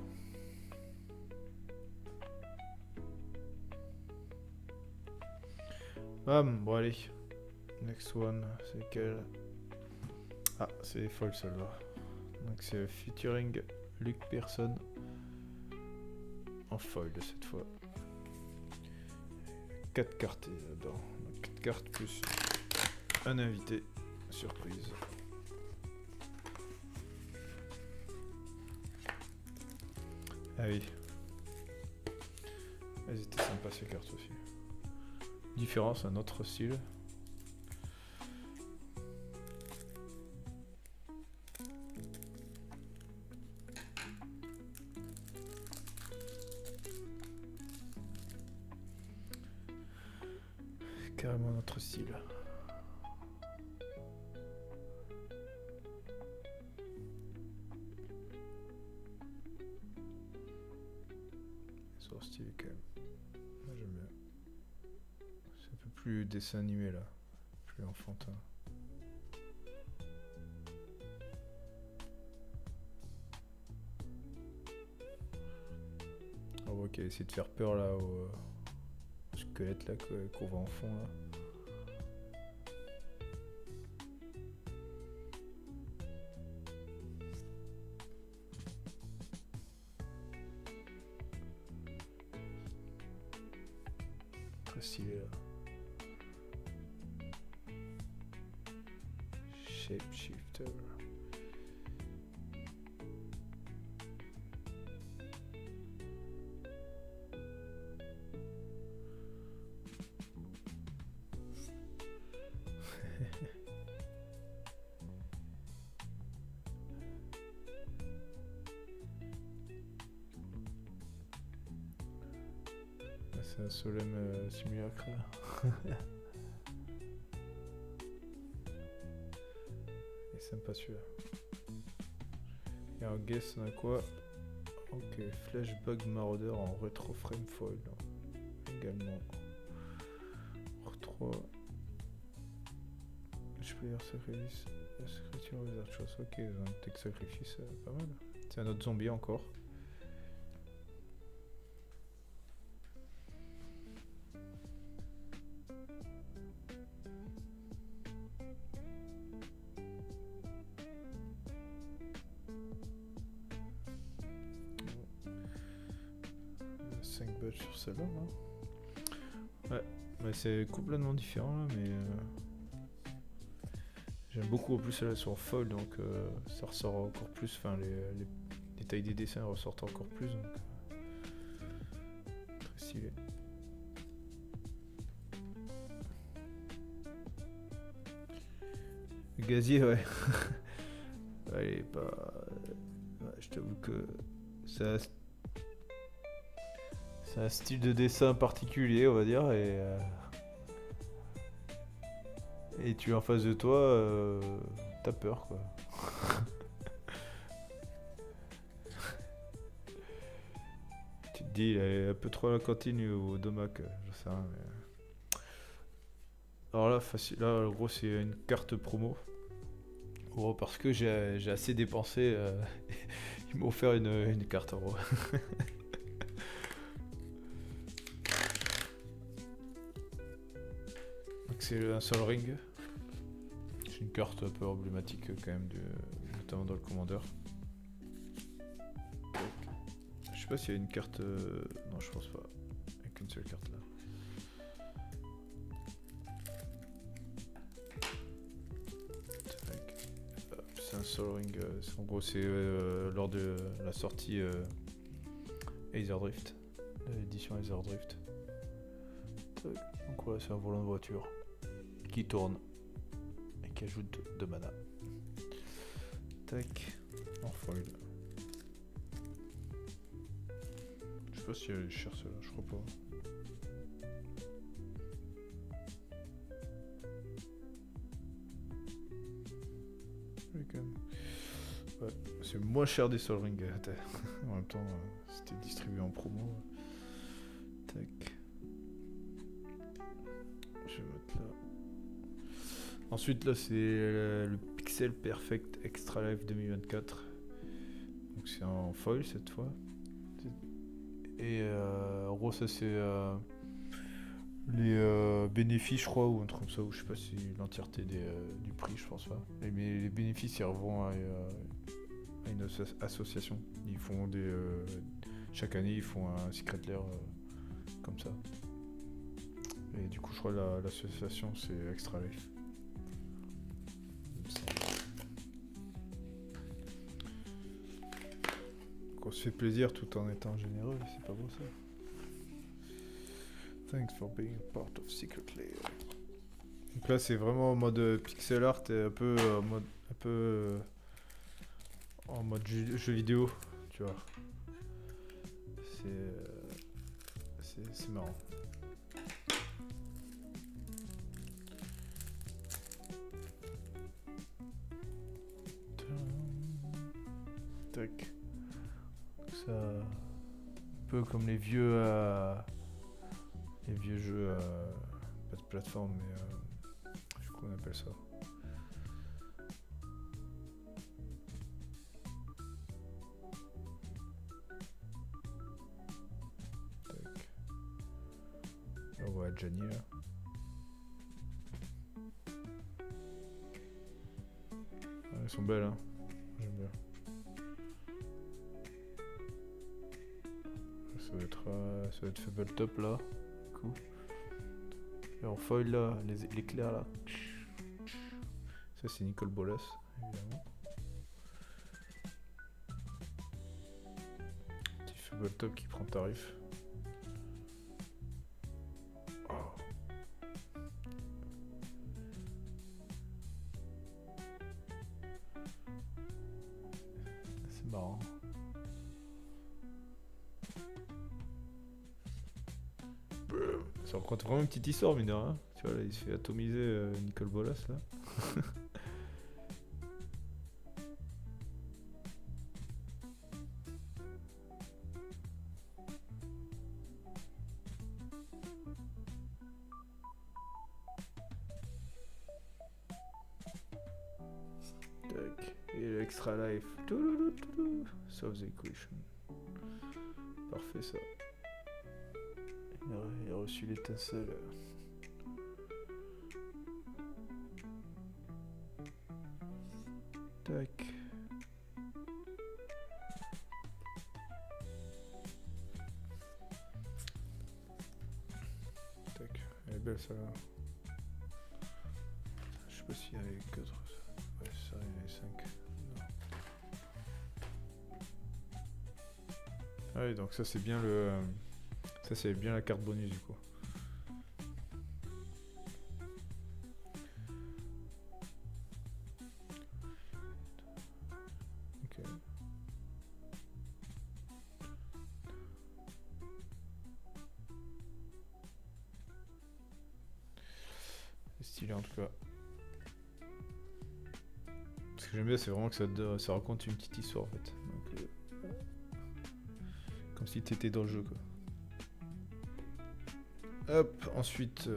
Bam, bon allez. Next one, c'est quel? Ah, c'est folle celle-là. Donc c'est featuring Luc Persson. En foil cette fois. 4 cartes là-dedans. 4 cartes plus un invité. Surprise. Ah oui. Elles étaient sympas ces cartes aussi. Différence, un autre style. Carrément notre style. Ils sont stylés quand même. Moi j'aime bien. C'est un peu plus dessin animé là. Plus enfantin. On voit qu'elle essaie de faire peur là au squelette là qu'on voit en fond là. Très stylé là. Shapeshifter. C'est un solemn simulacre. Il est sympa celui-là. Et en guess on a quoi? Ok, Flashbug Marauder en Retro Frame Foil. Également. R3. Je peux dire sacrifice. Secrétaire Wizard Choice. Ok, un tech sacrifice, pas mal. C'est un autre zombie encore. Sur celle-là, ouais, mais c'est complètement différent là, mais j'aime beaucoup en plus celle-là sur foil, donc ça ressort encore plus, enfin les détails des dessins ressortent encore plus, donc très stylé. Le gazier, ouais. Ouais, il est pas... Ouais, je t'avoue que ça... C'est un style de dessin particulier, on va dire, et tu es en face de toi, t'as peur, quoi. Tu te dis, il est un peu trop à la cantine ou au domac, je sais rien, mais... Alors là, facile, là, en gros, c'est une carte promo. Gros, parce que j'ai assez dépensé, ils m'ont offert une carte, en gros. C'est un Sol Ring. C'est une carte un peu emblématique quand même, notamment dans le commandeur. Je sais pas s'il y a une carte... Non, je pense pas. Il n'y a qu'une seule carte là. C'est un Sol Ring. En gros, c'est lors de la sortie Aether Drift. L'édition Aether Drift. Donc voilà, c'est un volant de voiture qui tourne et qui ajoute de mana. Tac, en foil. Je sais pas si elle est chère celle-là, je crois pas. Oui, quand même. Ouais, c'est moins cher des Sol Ring. En même temps, c'était distribué en promo. Tac. Je vais mettre là. Ensuite, là, c'est le Pixel Perfect Extra Life 2024. Donc, c'est en foil cette fois. Et en gros, ça, c'est les bénéfices, je crois, ou un truc comme ça, ou je sais pas si l'entièreté du prix, je pense pas. Mais les bénéfices, ils revont à une association. Ils font chaque année, ils font un Secret Lair comme ça. Et du coup, je crois que l'association, c'est Extra Life. Donc on se fait plaisir tout en étant généreux, c'est pas beau ça. Thanks for being part of Secret Lair. Donc là, c'est vraiment en mode pixel art et un peu en mode jeu vidéo, tu vois. C'est marrant. Tac. Ça, un peu comme les vieux jeux, pas de plateforme, mais je sais pas comment on appelle ça. Tac. On voit Gianni là. Elles sont belles, hein. J'aime bien. Ça va être Fabletop là. Cool. Et en foil là, l'éclair là. Ça c'est Nicole Bolas, évidemment. Petit Fabletop qui prend tarif. Oh. C'est marrant. Ça raconte vraiment une petite histoire, mine de rien. Tu vois, là, il se fait atomiser Nicole Bolas, là. Tac. Et l'extra life. Touloulou. Solve the equation. Parfait, ça. Il a reçu l'étincelle. Tac. Tac. Elle est belle, ça. Je sais pas s'il y avait 4. Ouais, ça, il y en avait 5. Non. Ah oui, donc ça, c'est bien le... Ça, c'est bien la carte bonus, du coup. Ok. C'est stylé, en tout cas. Ce que j'aime bien, c'est vraiment que ça raconte une petite histoire, en fait. Donc, comme si t'étais dans le jeu, quoi. Hop, ensuite,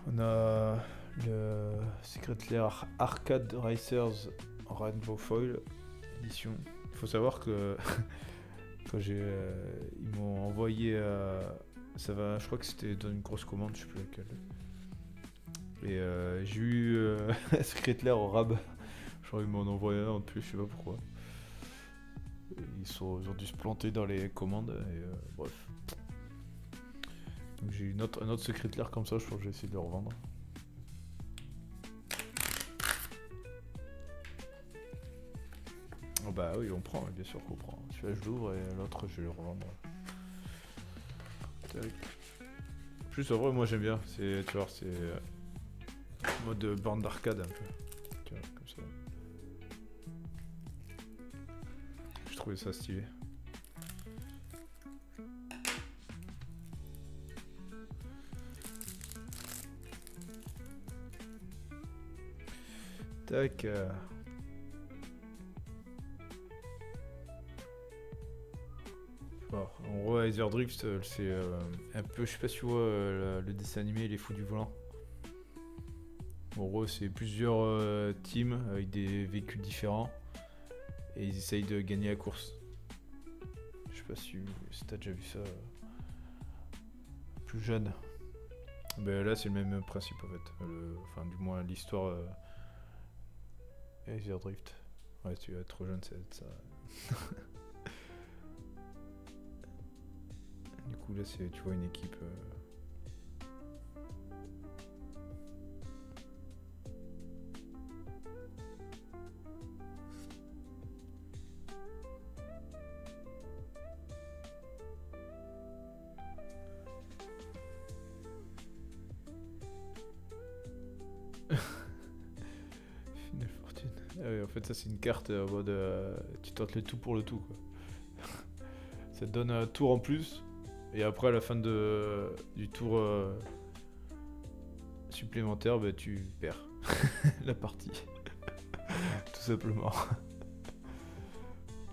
on a le Secret Lair Arcade Racers Rainbow Foil édition. Il faut savoir que quand ils m'ont envoyé, ça va, je crois que c'était dans une grosse commande, je sais plus laquelle. Et j'ai eu Secret Lair au rab. Genre ils m'en ont envoyé un en plus, je sais pas pourquoi. Ils ont dû se planter dans les commandes et bref. Donc j'ai eu un autre Secret Lair comme ça, je pense que je vais essayer de le revendre. Oh bah oui, on prend, bien sûr qu'on prend. Celui-là je l'ouvre et l'autre je vais le revendre. Tac. En plus en vrai moi j'aime bien, tu vois, c'est mode borne d'arcade un peu. Tu vois, comme ça. J'ai trouvé ça stylé. Tac. Alors, en gros, Iser Drift, c'est un peu, je sais pas si tu vois le dessin animé Les Fous du Volant. En gros, c'est plusieurs teams avec des véhicules différents et ils essayent de gagner la course. Je sais pas si t'as déjà vu ça plus jeune. Ben là, c'est le même principe en fait. Enfin, du moins, l'histoire Iser Drift. Ouais, tu vas être trop jeune, c'est ça. Du coup, là, tu vois une équipe. Final Fortune. Ah oui, en fait, ça, c'est une carte en mode. Tu tentes le tout pour le tout, quoi. Ça te donne un tour en plus. Et après, à la fin du tour supplémentaire, bah, tu perds la partie. Tout simplement.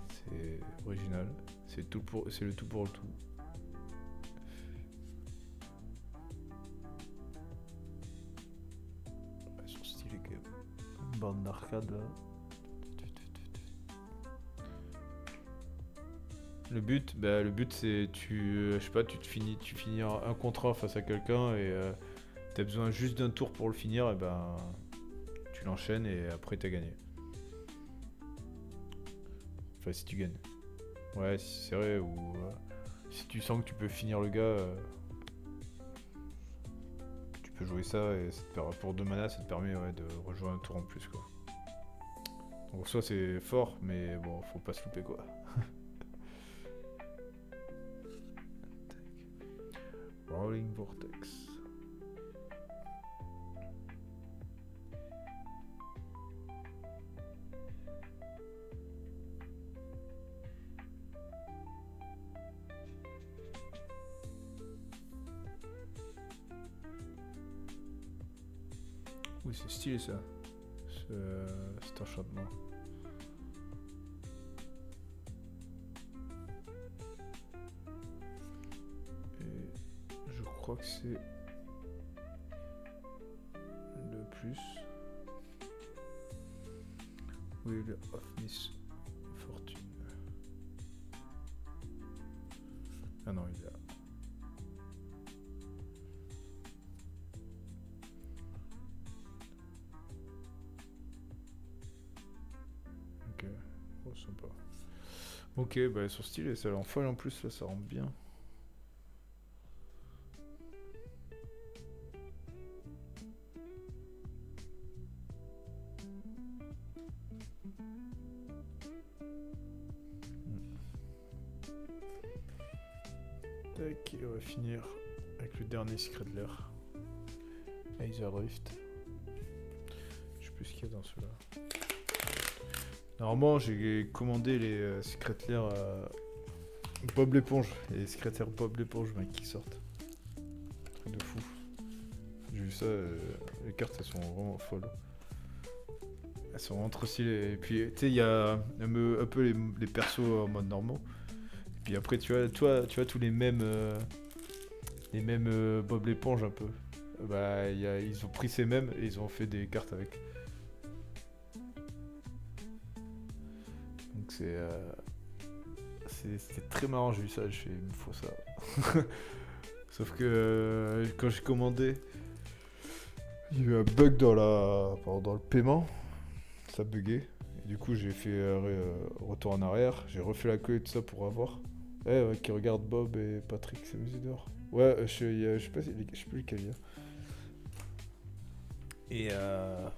C'est original. C'est le tout pour le tout. Ils sont stylés quand même. Une bande d'arcade là. Le but c'est je sais pas, tu finis un contrat face à quelqu'un et t'as besoin juste d'un tour pour le finir, et ben tu l'enchaînes et après t'as gagné. Enfin si tu gagnes. Ouais, si c'est serré ou si tu sens que tu peux finir le gars, tu peux jouer ça et pour 2 mana ça te permet de rejouer un tour en plus quoi. Donc soit c'est fort mais bon faut pas se louper quoi. Rolling Vortex. Oui, c'est stylé ça, cet enchantement. Et je crois que c'est le plus. Oui, le of Miss Fortune. Ah non, il est là. Ok, oh sympa. Ok, bah elles sont stylées, celles en folle en plus, là ça rentre bien. Tac, et on va finir avec le dernier secret de l'air. Aether Drift. Je sais plus ce qu'il y a dans ceux-là. Normalement, j'ai commandé les secrétaires Bob l'éponge. Et les secrétaires Bob l'éponge, mec, qui sortent. Truc de fou. J'ai vu ça, les cartes, elles sont vraiment folles. Elles sont vraiment trop stylées. Et puis, tu sais, il y a un peu les persos en mode normaux. Et puis après, tu vois tous les mêmes Bob l'éponge un peu. Bah, ils ont pris ces mêmes et ils ont fait des cartes avec. Donc c'était très marrant, j'ai vu ça, j'ai fait, il me faut ça. Sauf que quand j'ai commandé, il y a eu un bug dans le paiement, ça buguait. Et du coup j'ai fait retour en arrière, j'ai refait la queue et tout ça pour avoir. Ouais, qui regarde Bob et Patrick s'amuser dehors. Ouais, je sais pas, je sais plus lequel il y a.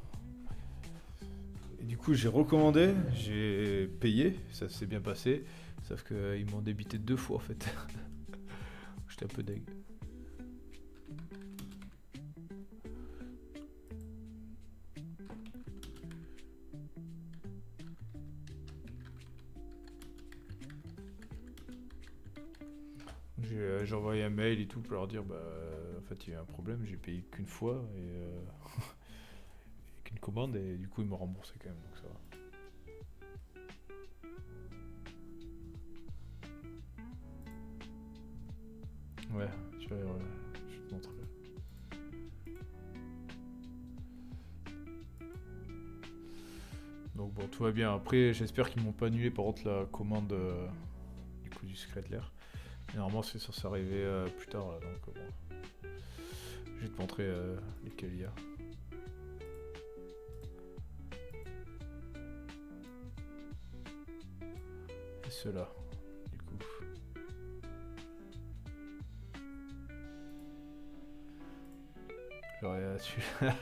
Et du coup j'ai recommandé, j'ai payé, ça s'est bien passé. Sauf qu'ils m'ont débité 2 fois en fait. J'étais un peu deg. J'ai envoyé un mail et tout pour leur dire bah en fait il y a eu un problème, j'ai payé qu'une fois et qu'une commande et du coup ils m'ont remboursé quand même donc ça va. Ouais, tu vas je vais te montrer. Donc bon tout va bien. Après j'espère qu'ils m'ont pas annulé par contre la commande du coup du secret de l'air. Normalement c'est censé arriver plus tard là, donc bon. Je vais te montrer lesquels il y a. Et ceux-là, du coup. Genre il y a celui-là.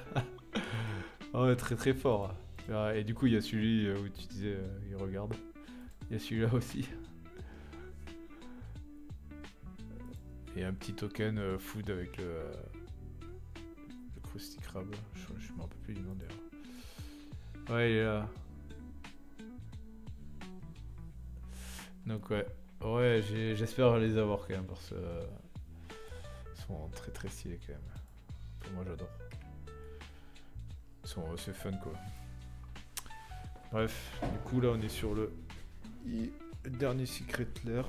Oh ouais, très très fort. Et du coup il y a celui où tu disais il regarde. Il y a celui-là aussi. Et un petit token food avec le Krusty Krab. Je me rappelle plus du nom d'ailleurs. Ouais, il est là. Donc ouais. Ouais, j'espère les avoir quand même parce que ils sont très très stylés quand même. Pour moi j'adore. C'est fun quoi. Bref, du coup là on est sur le dernier secret lair.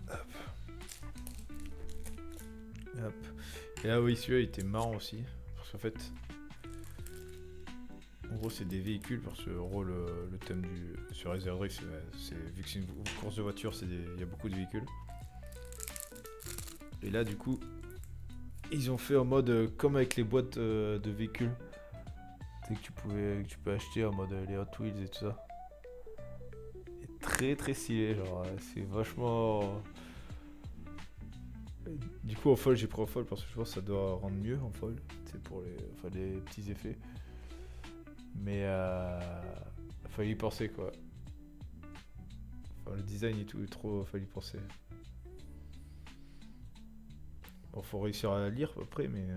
Hop. Hop. Et là oui celui-là il était marrant aussi. Parce qu'en fait. En gros c'est des véhicules parce que en gros le thème sur Aether Drift c'est vu que c'est une course de voiture, il y a beaucoup de véhicules. Et là du coup ils ont fait en mode comme avec les boîtes de véhicules. Tu sais que tu peux acheter en mode les Hot Wheels et tout ça. Et très très stylé, genre c'est vachement. Du coup en folle j'ai pris en folle parce que je pense que ça doit rendre mieux en folle. C'est pour les petits effets. Mais fallait y penser quoi. Enfin, le design et tout, trop fallait y penser. Bon, faut réussir à la lire après, mais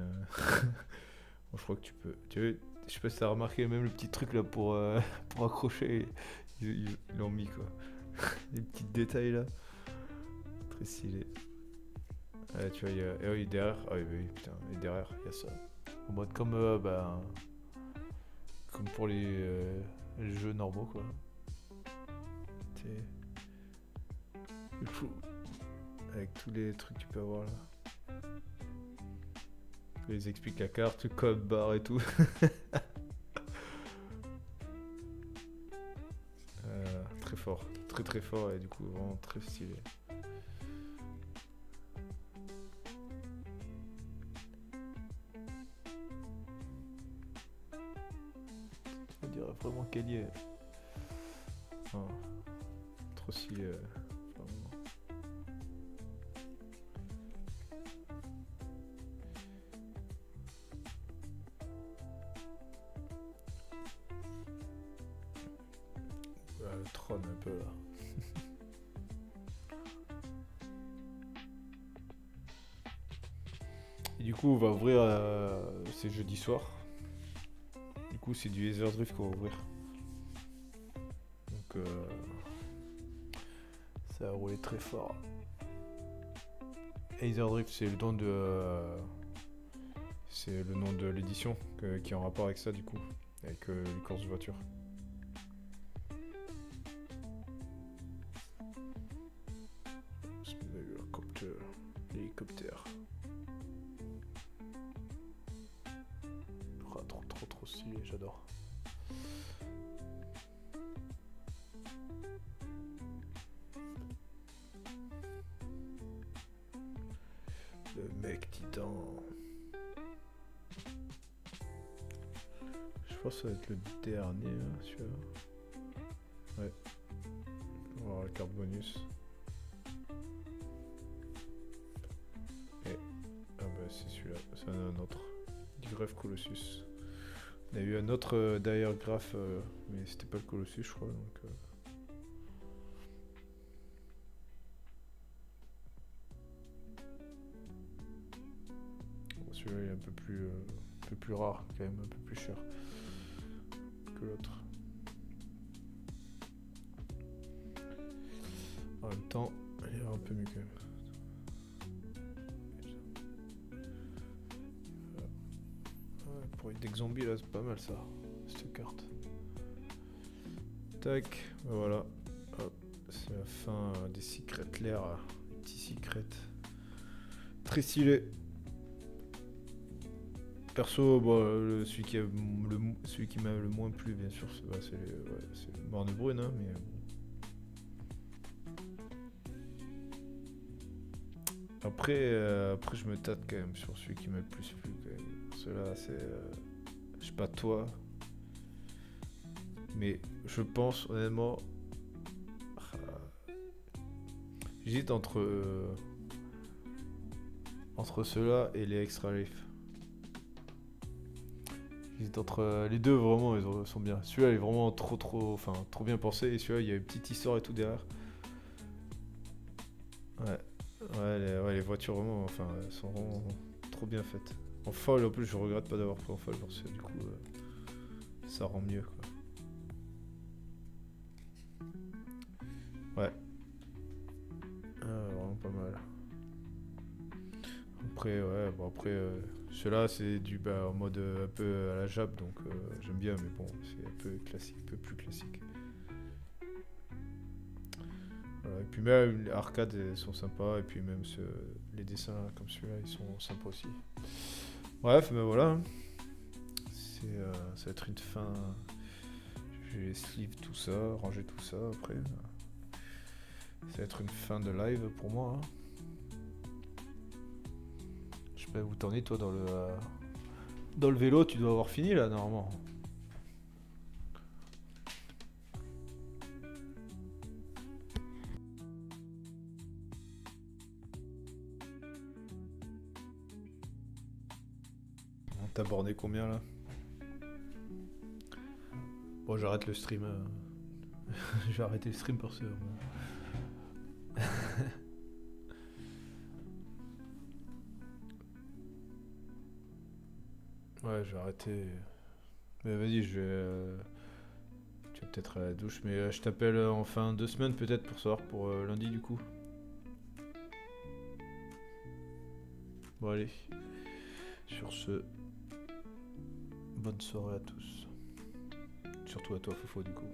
bon, je crois que tu peux. Je sais pas si t'as remarqué, même le petit truc là pour accrocher, ils l'ont mis quoi. Les petits détails là. Très stylé. Ouais, tu vois, il y a. Et oui, derrière. Ah oui, bah oui, putain. Et derrière, il y a ça. En mode comme comme pour les jeux normaux quoi. C'est fou. Avec tous les trucs que tu peux avoir là. Ils expliquent la carte, le code barre et tout. Très fort, très fort et du coup vraiment très stylé. On dirait vraiment qu'elle y est. Enfin, trop stylé. Vraiment. Le trône un peu là. Et du coup on va ouvrir, c'est jeudi soir. Du coup c'est du Ether Drift qu'on va ouvrir. Donc ça a roulé très fort. Ether Drift c'est le nom de l'édition qui est en rapport avec ça du coup. Avec les courses de voiture. L'hélicoptère. Oh, trop stylé, j'adore. Le mec titan. Je pense que ça va être le dernier, hein, celui-là. Ouais. On va avoir la carte bonus. Et... ah bah c'est celui-là, c'est un autre. Du Graph Colossus. On a eu un autre derrière Graph, mais c'était pas le Colossus je crois. Donc, bon, celui-là il est un peu plus rare quand même, un peu plus cher que l'autre. En même temps, il est un peu mieux quand même. Pour une deck zombie là, c'est pas mal ça, cette carte. Tac, voilà. Hop, c'est la fin des secrets l'air, les petits secrets. Très stylé. Perso, bon, celui qui m'a le moins plu, bien sûr, c'est le Morne Brune, hein, mais. Après, je me tâte quand même sur celui qui m'a le plus plu. Cela, c'est. Je sais pas toi. Mais je pense, honnêtement. J'hésite entre ceux-là et les Extra Life. J'hésite entre les deux, vraiment, ils sont bien. Celui-là, il est vraiment trop bien pensé. Et celui-là, il y a une petite histoire et tout derrière. Ouais, les voitures, vraiment, enfin, elles sont vraiment trop bien faites. En folle, en plus, je regrette pas d'avoir pris en folle parce que du coup, ça rend mieux, quoi. Ouais. Vraiment pas mal. Après, ouais, bon, après, ceux-là, c'est du en mode un peu à la Jap, donc j'aime bien, mais bon, c'est un peu classique, un peu plus classique. Voilà, et puis même les arcades, elles sont sympas, et puis même les dessins comme celui-là, ils sont sympas aussi. Bref, mais voilà. Ça va être une fin. Je vais sleeve tout ça, ranger tout ça après. Ça va être une fin de live pour moi. Hein. Je sais pas où t'en es toi dans le vélo, tu dois avoir fini là normalement. T'as borné combien là? Bon, j'arrête le stream. Je vais arrêter le stream pour ça. Ouais, je vais arrêter. Mais vas-y, je vais. Tu vas peut-être à la douche, mais je t'appelle en fin de semaine peut-être pour savoir pour lundi du coup. Bon, allez. Sur ce, bonne soirée à tous. surtout à toi, Fofo, du coup.